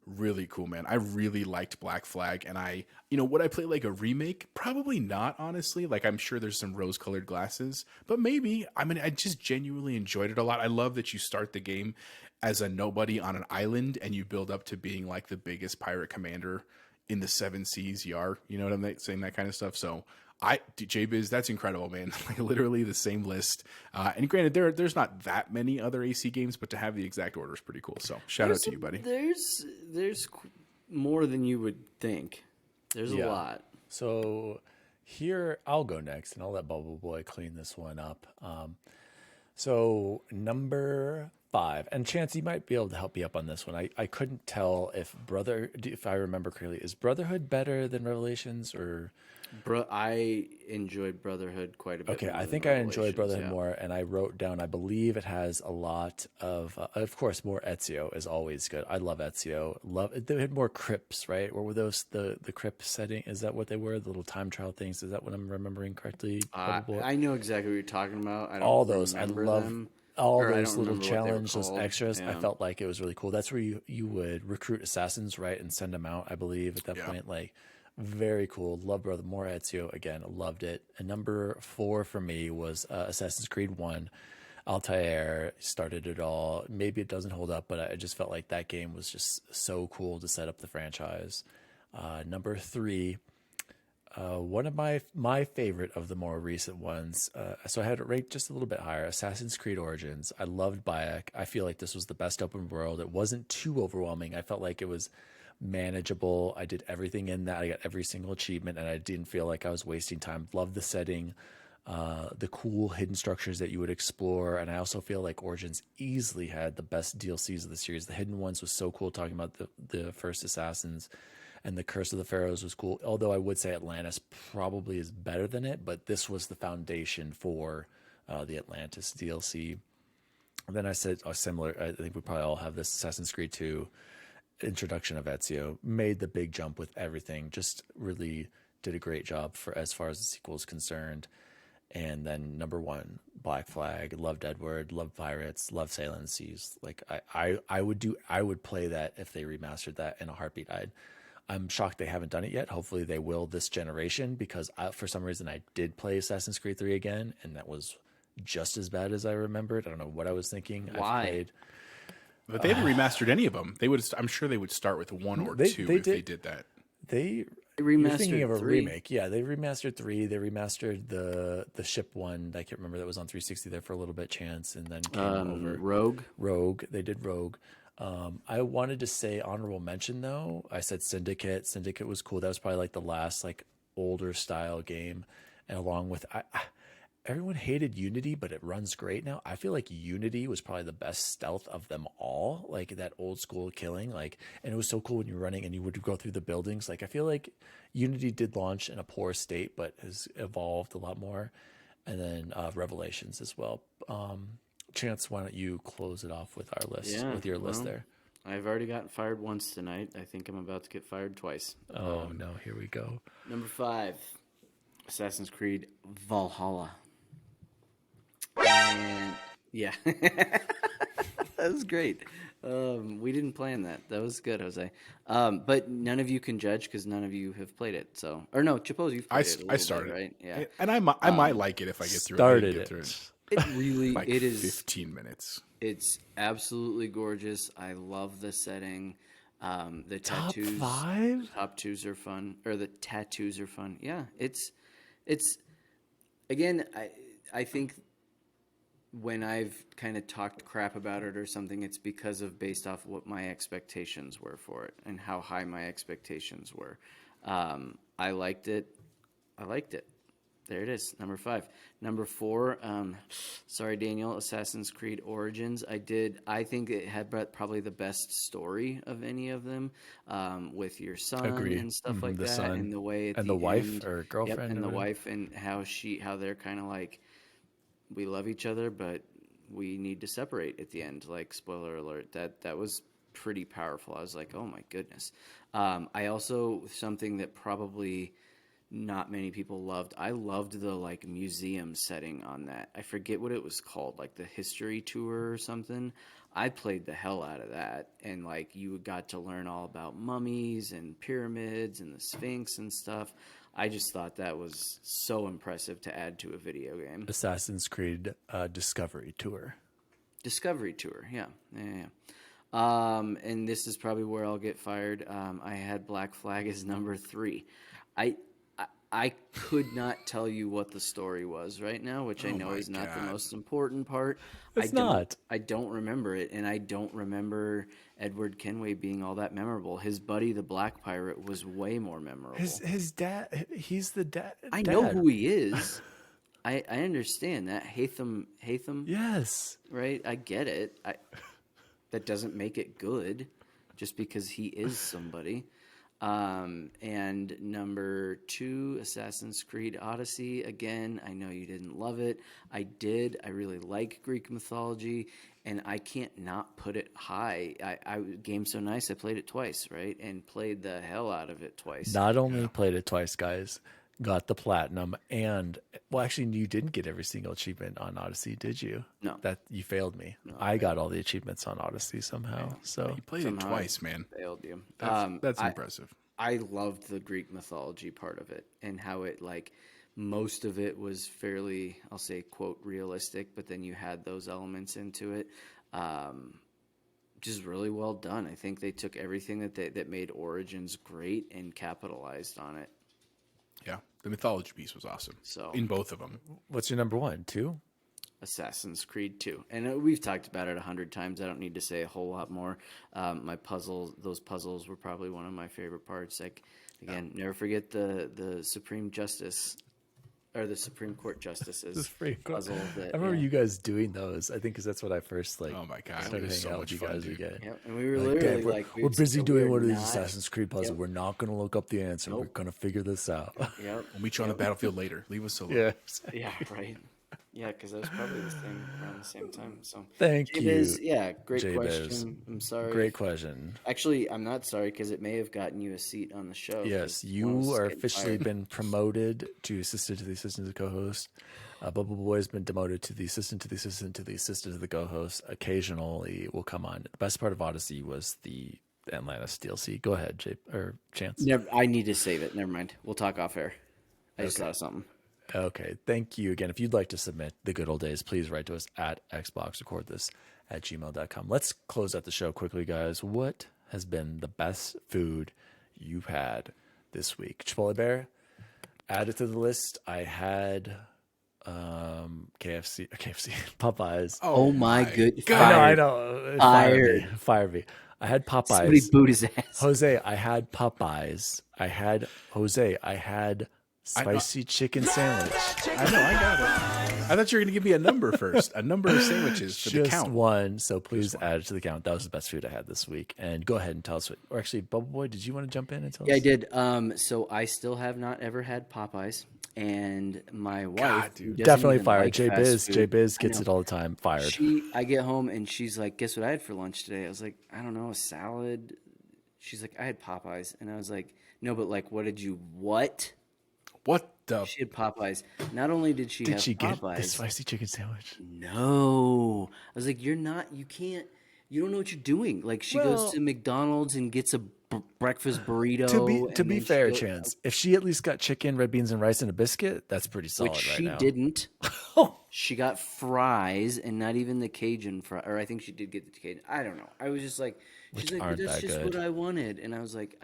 S3: really cool, man. I really liked Black Flag, and would I play like a remake? Probably not, honestly. Like I'm sure there's some rose-colored glasses, but maybe. I mean, I just genuinely enjoyed it a lot. I love that you start the game as a nobody on an island, and you build up to being like the biggest pirate commander in the 7 seas. You know what I'm saying? That kind of stuff. So Jbiz, that's incredible, man. Like literally the same list. And granted, there's not that many other AC games, but to have the exact order is pretty cool. So shout out to you, buddy.
S2: There's more than you would think. There's a lot.
S1: So here, I'll go next, and I'll let Bubble Boy clean this one up. So number 5, and Chance, you might be able to help me up on this one. I couldn't tell if I remember correctly, is Brotherhood better than Revelations or?
S2: I enjoyed Brotherhood quite a bit.
S1: Okay,
S2: more
S1: I
S2: than
S1: think I enjoyed
S2: Revelations,
S1: Brotherhood
S2: yeah.
S1: more, and I wrote down, I believe it has a lot of course, more Ezio is always good. I love Ezio. They had more crypts, right? Or were those the crypt setting? Is that what they were? The little time trial things? Is that what I'm remembering correctly?
S2: I know exactly what you're talking about. I don't
S1: All those, I
S2: remember
S1: love
S2: them,
S1: all
S2: or I
S1: those
S2: don't
S1: little
S2: remember what they were
S1: challenge, those
S2: called.
S1: extras. I
S2: Yeah.
S1: felt like it was really cool. That's where you would recruit assassins, right, and send them out. I believe at that point, like. Very cool. Love Brother More Ezio again. Loved it. And number 4 for me was Assassin's Creed 1. Altair started it all. Maybe it doesn't hold up, but I just felt like that game was just so cool to set up the franchise. Number 3, one of my favorite of the more recent ones. So I had it ranked just a little bit higher. Assassin's Creed Origins. I loved Bayek. I feel like this was the best open world. It wasn't too overwhelming. I felt like it was manageable. I did everything in that. I got every single achievement, and I didn't feel like I was wasting time. Loved the setting, the cool hidden structures that you would explore, and I also feel like Origins easily had the best DLCs of the series. The hidden ones was so cool. Talking about the first Assassins, and the Curse of the Pharaohs was cool. Although I would say Atlantis probably is better than it, but this was the foundation for the Atlantis DLC. And then I said similar. I think we probably all have this. Assassin's Creed 2. Introduction of Ezio made the big jump with everything, just really did a great job for as far as the sequel is concerned. And then number 1, Black Flag. Loved Edward, loved Pirates, loved Salem Seas. Like I would play that if they remastered that in a heartbeat. I'm shocked they haven't done it yet. Hopefully they will this generation, because for some reason I did play Assassin's Creed 3 again, and that was just as bad as I remembered. I don't know what I was thinking.
S2: Why?
S3: But they haven't remastered any of them. They would. I'm sure they would start with 1 or 2 if they did that.
S1: You're
S2: remastered
S1: thinking of a
S2: 3.
S1: remake. Yeah, they remastered 3. They remastered the ship one. I can't remember, that was on 360 there for a little bit, Chance, and then came over.
S2: Rogue.
S1: They did Rogue. I wanted to say honorable mention though. I said Syndicate. Syndicate was cool. That was probably like the last like older style game, and along with everyone hated Unity, but it runs great now. I feel like Unity was probably the best stealth of them all, like that old school killing, like, and it was so cool when you're running and you would go through the buildings. Like, I feel like Unity did launch in a poor state, but has evolved a lot more. And then Revelations as well. Chance, why don't you close it off with our list, with your list there?
S2: I've already gotten fired once tonight. I think I'm about to get fired twice.
S1: Oh no, here we go.
S2: Number 5, Assassin's Creed Valhalla. And yeah, that was great. We didn't plan that. That was good, Jose. But none of you can judge because none of you have played it. So, or no, suppose you've played it.
S3: I started
S2: bit, right? Yeah,
S3: and I might like it if I get through.
S1: Started
S3: it.
S2: It really
S3: Like
S2: it is
S3: 15 minutes.
S2: It's absolutely gorgeous. I love the setting. The
S1: Top
S2: tattoos.
S1: 5?
S2: Top 2s are fun, or the tattoos are fun. Yeah, it's again. I think when I've kind of talked crap about it or something, it's because of based off what my expectations were for it and how high my expectations were. I liked it. There it is, number 5. Number 4, sorry, Daniel, Assassin's Creed Origins. I think it had probably the best story of any of them, with your son and stuff like
S1: the
S2: that,
S1: son.
S2: and the way at
S1: And
S2: the
S1: wife
S2: end,
S1: or girlfriend,
S2: and
S1: or
S2: the
S1: whatever.
S2: wife, and how they're kind of like, we love each other, but we need to separate at the end. Like, spoiler alert, that was pretty powerful. I was like, oh my goodness. I also, something that probably not many people loved, I loved the like museum setting on that. I forget what it was called, like the history tour or something. I played the hell out of that, and like you got to learn all about mummies and pyramids and the Sphinx and stuff. I just thought that was so impressive to add to a video game.
S1: Assassin's Creed Discovery Tour.
S2: Discovery Tour, yeah. And this is probably where I'll get fired. I had Black Flag as number 3. I could not tell you what the story was right now, which I know is not the most important part.
S1: It's not.
S2: I don't remember it, and I don't remember Edward Kenway being all that memorable. His buddy, the Black Pirate, was way more memorable.
S1: His dad. He's the dad.
S2: I know who he is. I understand that. Hatham,
S1: Yes.
S2: right? I get it. That doesn't make it good just because he is somebody. And number 2, Assassin's Creed Odyssey. Again, I know you didn't love it. I did. I really like Greek mythology, and I can't not put it high. Game's so nice, I played it twice, right? And played the hell out of it twice.
S1: Not only played it twice, guys, got the platinum, and well, actually, you didn't get every single achievement on Odyssey, did you?
S2: No.
S1: That you failed me. I got all the achievements on Odyssey somehow. So
S3: You played it twice, man.
S2: Failed you.
S3: That's impressive.
S2: I loved the Greek mythology part of it and how it, like, most of it was fairly, I'll say, quote, realistic, but then you had those elements into it. Just really well done. I think they took everything that made Origins great and capitalized on it.
S3: Yeah, the mythology piece was awesome.
S2: So
S3: in both of them.
S1: what's your number 1? 2?
S2: Assassin's Creed 2. And we've talked about it 100 times. I don't need to say a whole lot more. Those puzzles were probably one of my favorite parts. Like, again, never forget the Supreme Justice or the Supreme Court justices puzzle.
S1: I remember you guys doing those. I think because that's what I first
S3: Oh my god,
S1: started
S3: it was
S1: hanging
S3: so
S1: out
S3: much
S1: with you
S3: fun,
S1: guys
S3: dude.
S1: again.
S2: Yep. And we were
S1: Like,
S2: literally
S1: Dad,
S2: like,
S1: we're busy doing one of these
S2: not-
S1: Assassin's Creed puzzles.
S2: Yep.
S1: We're not going to look up the answer. We're going to figure this out.
S2: Yep.
S3: We'll meet you on the battlefield later. Leave us alone.
S1: Yeah.
S2: Yeah, right. Yeah, because that was probably the thing around the same time. So
S1: Thank
S2: Jbiz,
S1: you.
S2: yeah, great
S1: Jbiz.
S2: question. I'm sorry.
S1: Great question.
S2: Actually, I'm not sorry because it may have gotten you a seat on the show.
S1: Yes,
S2: 'cause one
S1: you
S2: was
S1: are
S2: getting
S1: officially
S2: fired.
S1: been promoted to assistant to the assistant to the co-host. Bubble Boy has been demoted to the assistant to the assistant to the assistant to the co-host. Occasionally will come on. The best part of Odyssey was the Atlantis DLC. Go ahead, Chance.
S2: Never, I need to save it. Never mind. We'll talk off air. I just thought of something.
S1: Okay, thank you again. If you'd like to submit the good old days, please write to us at xboxrecordthis@gmail.com. Let's close out the show quickly, guys. What has been the best food you've had this week? Chipotle Bear, add it to the list. I had KFC, Popeyes.
S2: Oh my good
S3: God.
S1: I
S2: fire.
S1: know. Fire me. I had
S2: Somebody
S1: Popeyes.
S2: boot his ass.
S1: Jose, I had Popeyes. I had spicy chicken sandwich.
S3: I know, I got it. I thought you were going to give me a number first. A number of sandwiches for the
S1: Just
S3: count.
S1: one, so please add it to the count. That was the best food I had this week. And go ahead and tell us what, or actually, Bubble Boy, did you want to jump in and tell
S2: Yeah,
S1: us?
S2: I did. So I still have not ever had Popeyes, and my wife
S3: dude.
S2: who doesn't
S1: Definitely
S2: even
S1: fired.
S2: like fast food-
S1: Jbiz
S2: I
S1: gets
S2: know.
S1: it all the time. Fired.
S2: I get home and she's like, "Guess what I had for lunch today?" I was like, "I don't know, a salad." She's like, "I had Popeyes," and I was like, "No, but like, what did you what?"
S3: What the?
S2: She had Popeyes. Not only did she
S1: Did
S2: have
S1: she get the
S2: Popeyes,
S1: spicy chicken sandwich?
S2: no. I was like, you can't, you don't know what you're doing. Like, she
S1: Well-
S2: goes to McDonald's and gets a breakfast burrito.
S1: To be
S2: and then she
S1: fair,
S2: goes-
S1: Chance, if she at least got chicken, red beans, and rice and a biscuit, that's pretty solid
S2: which
S1: right
S2: she
S1: now.
S2: didn't. She got fries and not even the Cajun fry, or I think she did get the Cajun. I don't know. I was just like, she's like,
S1: aren't
S2: but that's
S1: that
S2: just
S1: good.
S2: what I wanted, and I was like,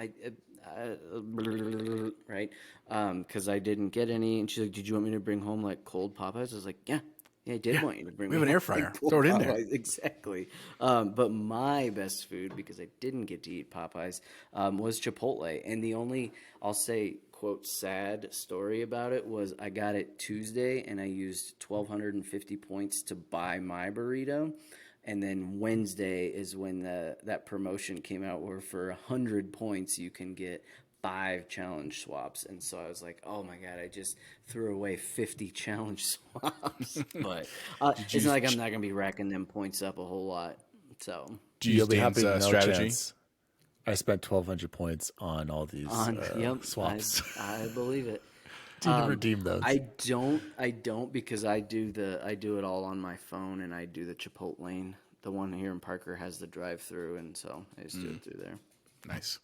S2: right, because I didn't get any. And she's like, did you want me to bring home like cold Popeyes? I was like, yeah, I did want you to bring.
S3: We
S2: me
S3: have an
S2: home,
S3: air fryer.
S2: like, cold
S3: Throw it in there.
S2: Popeyes. Exactly. But my best food, because I didn't get to eat Popeyes, was Chipotle, and the only, I'll say, quote, sad story about it was I got it Tuesday and I used 1,250 points to buy my burrito. And then Wednesday is when that promotion came out where for 100 points you can get 5 challenge swaps. And so I was like, oh my God, I just threw away 50 challenge swaps. But it's not like I'm not going to be racking them points up a whole lot. So
S3: Did you
S1: You'll
S3: use
S1: be
S3: Dan's
S1: happy to know,
S3: strategy?
S1: Chance, I spent 1,200 points on all these
S2: yep,
S1: swaps.
S2: I believe it.
S1: to redeem those.
S2: I don't because I do it all on my phone, and I do the Chipotlane. The one here in Parker has the drive-through, and so I just do it through there.
S3: Nice.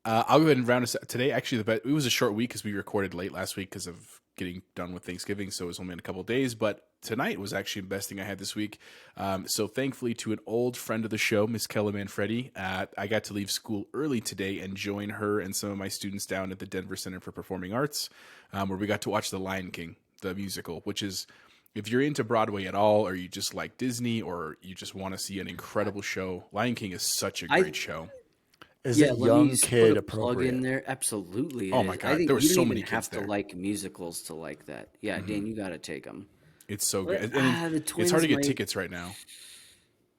S3: I'll go ahead and round us out today. Actually, it was a short week because we recorded late last week because of getting done with Thanksgiving, so it was only in a couple of days. But tonight was actually the best thing I had this week. So thankfully, to an old friend of the show, Miss Kelly Manfredi, I got to leave school early today and join her and some of my students down at the Denver Center for Performing Arts, where we got to watch The Lion King, the musical, which is, if you're into Broadway at all, or you just like Disney, or you just want to see an incredible show, Lion King is such a great show.
S1: Is
S2: Yeah,
S1: it
S2: let me
S1: young
S2: just
S1: kid
S2: put a plug
S1: appropriate?
S2: in there. Absolutely,
S3: Oh
S2: it
S3: my
S2: is.
S3: God,
S2: I think
S3: there were
S2: you
S3: so
S2: don't
S3: many
S2: even have
S3: kids
S2: to
S3: there.
S2: like musicals to like that. Yeah, Dan, you got to take them.
S3: It's so
S2: But,
S3: good. And
S2: the
S3: it's
S2: twins
S3: hard to get
S2: might
S3: tickets right now.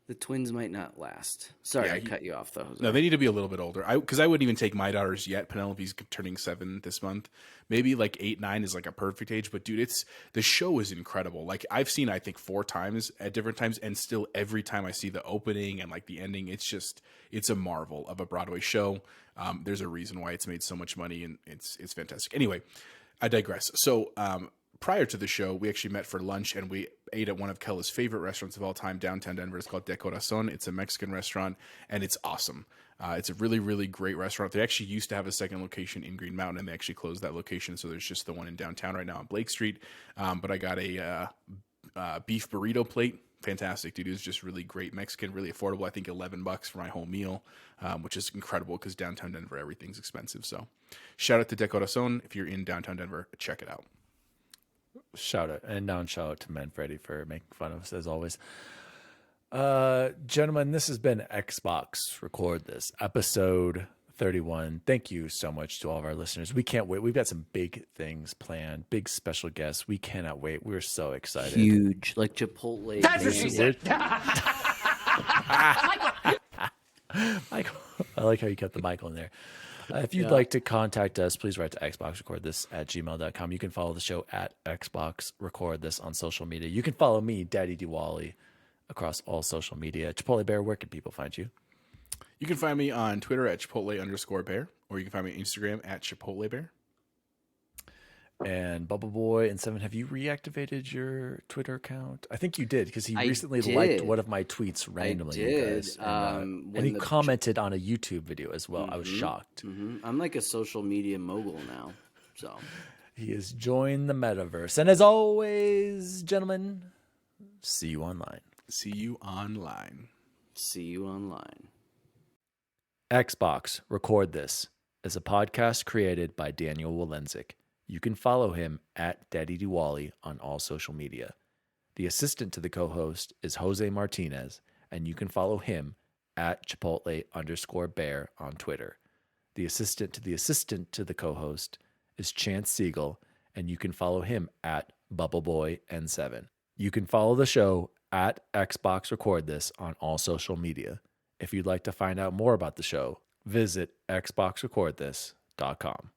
S2: the twins might not last. Sorry,
S3: Yeah,
S2: I cut you off though, Jose.
S3: No, they need to be a little bit older. Because I wouldn't even take my daughters yet. Penelope's turning 7 this month. Maybe like 8, 9 is like a perfect age. But dude, the show is incredible. Like I've seen, I think 4 times at different times, and still every time I see the opening and like the ending, it's a marvel of a Broadway show. There's a reason why it's made so much money, and it's fantastic. Anyway, I digress. So prior to the show, we actually met for lunch, and we ate at one of Kella's favorite restaurants of all time, downtown Denver. It's called De Corazon. It's a Mexican restaurant, and it's awesome. It's a really, really great restaurant. They actually used to have a second location in Green Mountain, and they actually closed that location, so there's just the one in downtown right now on Blake Street. But I got a beef burrito plate. Fantastic, dude. It was just really great Mexican, really affordable. I think $11 for my whole meal, which is incredible because downtown Denver, everything's expensive. So shout out to De Corazon. If you're in downtown Denver, check it out.
S1: Shout out and now shout out to Manfredi for making fun of us as always. Gentlemen, this has been Xbox Record This, episode 31. Thank you so much to all of our listeners. We can't wait. We've got some big things planned, big special guests. We cannot wait. We're so excited.
S2: Huge, like Chipotle.
S4: That's what she said.
S1: Michael, I like how you kept the Michael in there. If you'd like to contact us, please write to xboxrecordthis@gmail.com. You can follow the show at Xbox Record This on social media. You can follow me, DaddyDWALLY, across all social media. Chipotle Bear, where can people find you?
S3: You can find me on Twitter at Chipotle_Bear, or you can find me on Instagram at ChipotleBear.
S1: And Bubble Boy and 7, have you reactivated your Twitter account? I think you did, because he
S2: I
S1: recently
S2: did.
S1: liked one of my tweets randomly. You
S2: did.
S1: guys. And he
S2: when the-
S1: commented on a YouTube video as well. I was shocked.
S2: I'm like a social media mogul now. So
S1: He has joined the metaverse. And as always, gentlemen, see you online.
S3: See you online.
S2: see you online.
S1: Xbox Record This is a podcast created by Daniel Walenzik. You can follow him at DaddyDWALLY on all social media. The assistant to the co-host is Jose Martinez, and you can follow him at Chipotle_Bear on Twitter. The assistant to the co-host is Chance Siegel, and you can follow him at BubbleBoyN7. You can follow the show at Xbox Record This on all social media. If you'd like to find out more about the show, visit xboxrecordthis.com.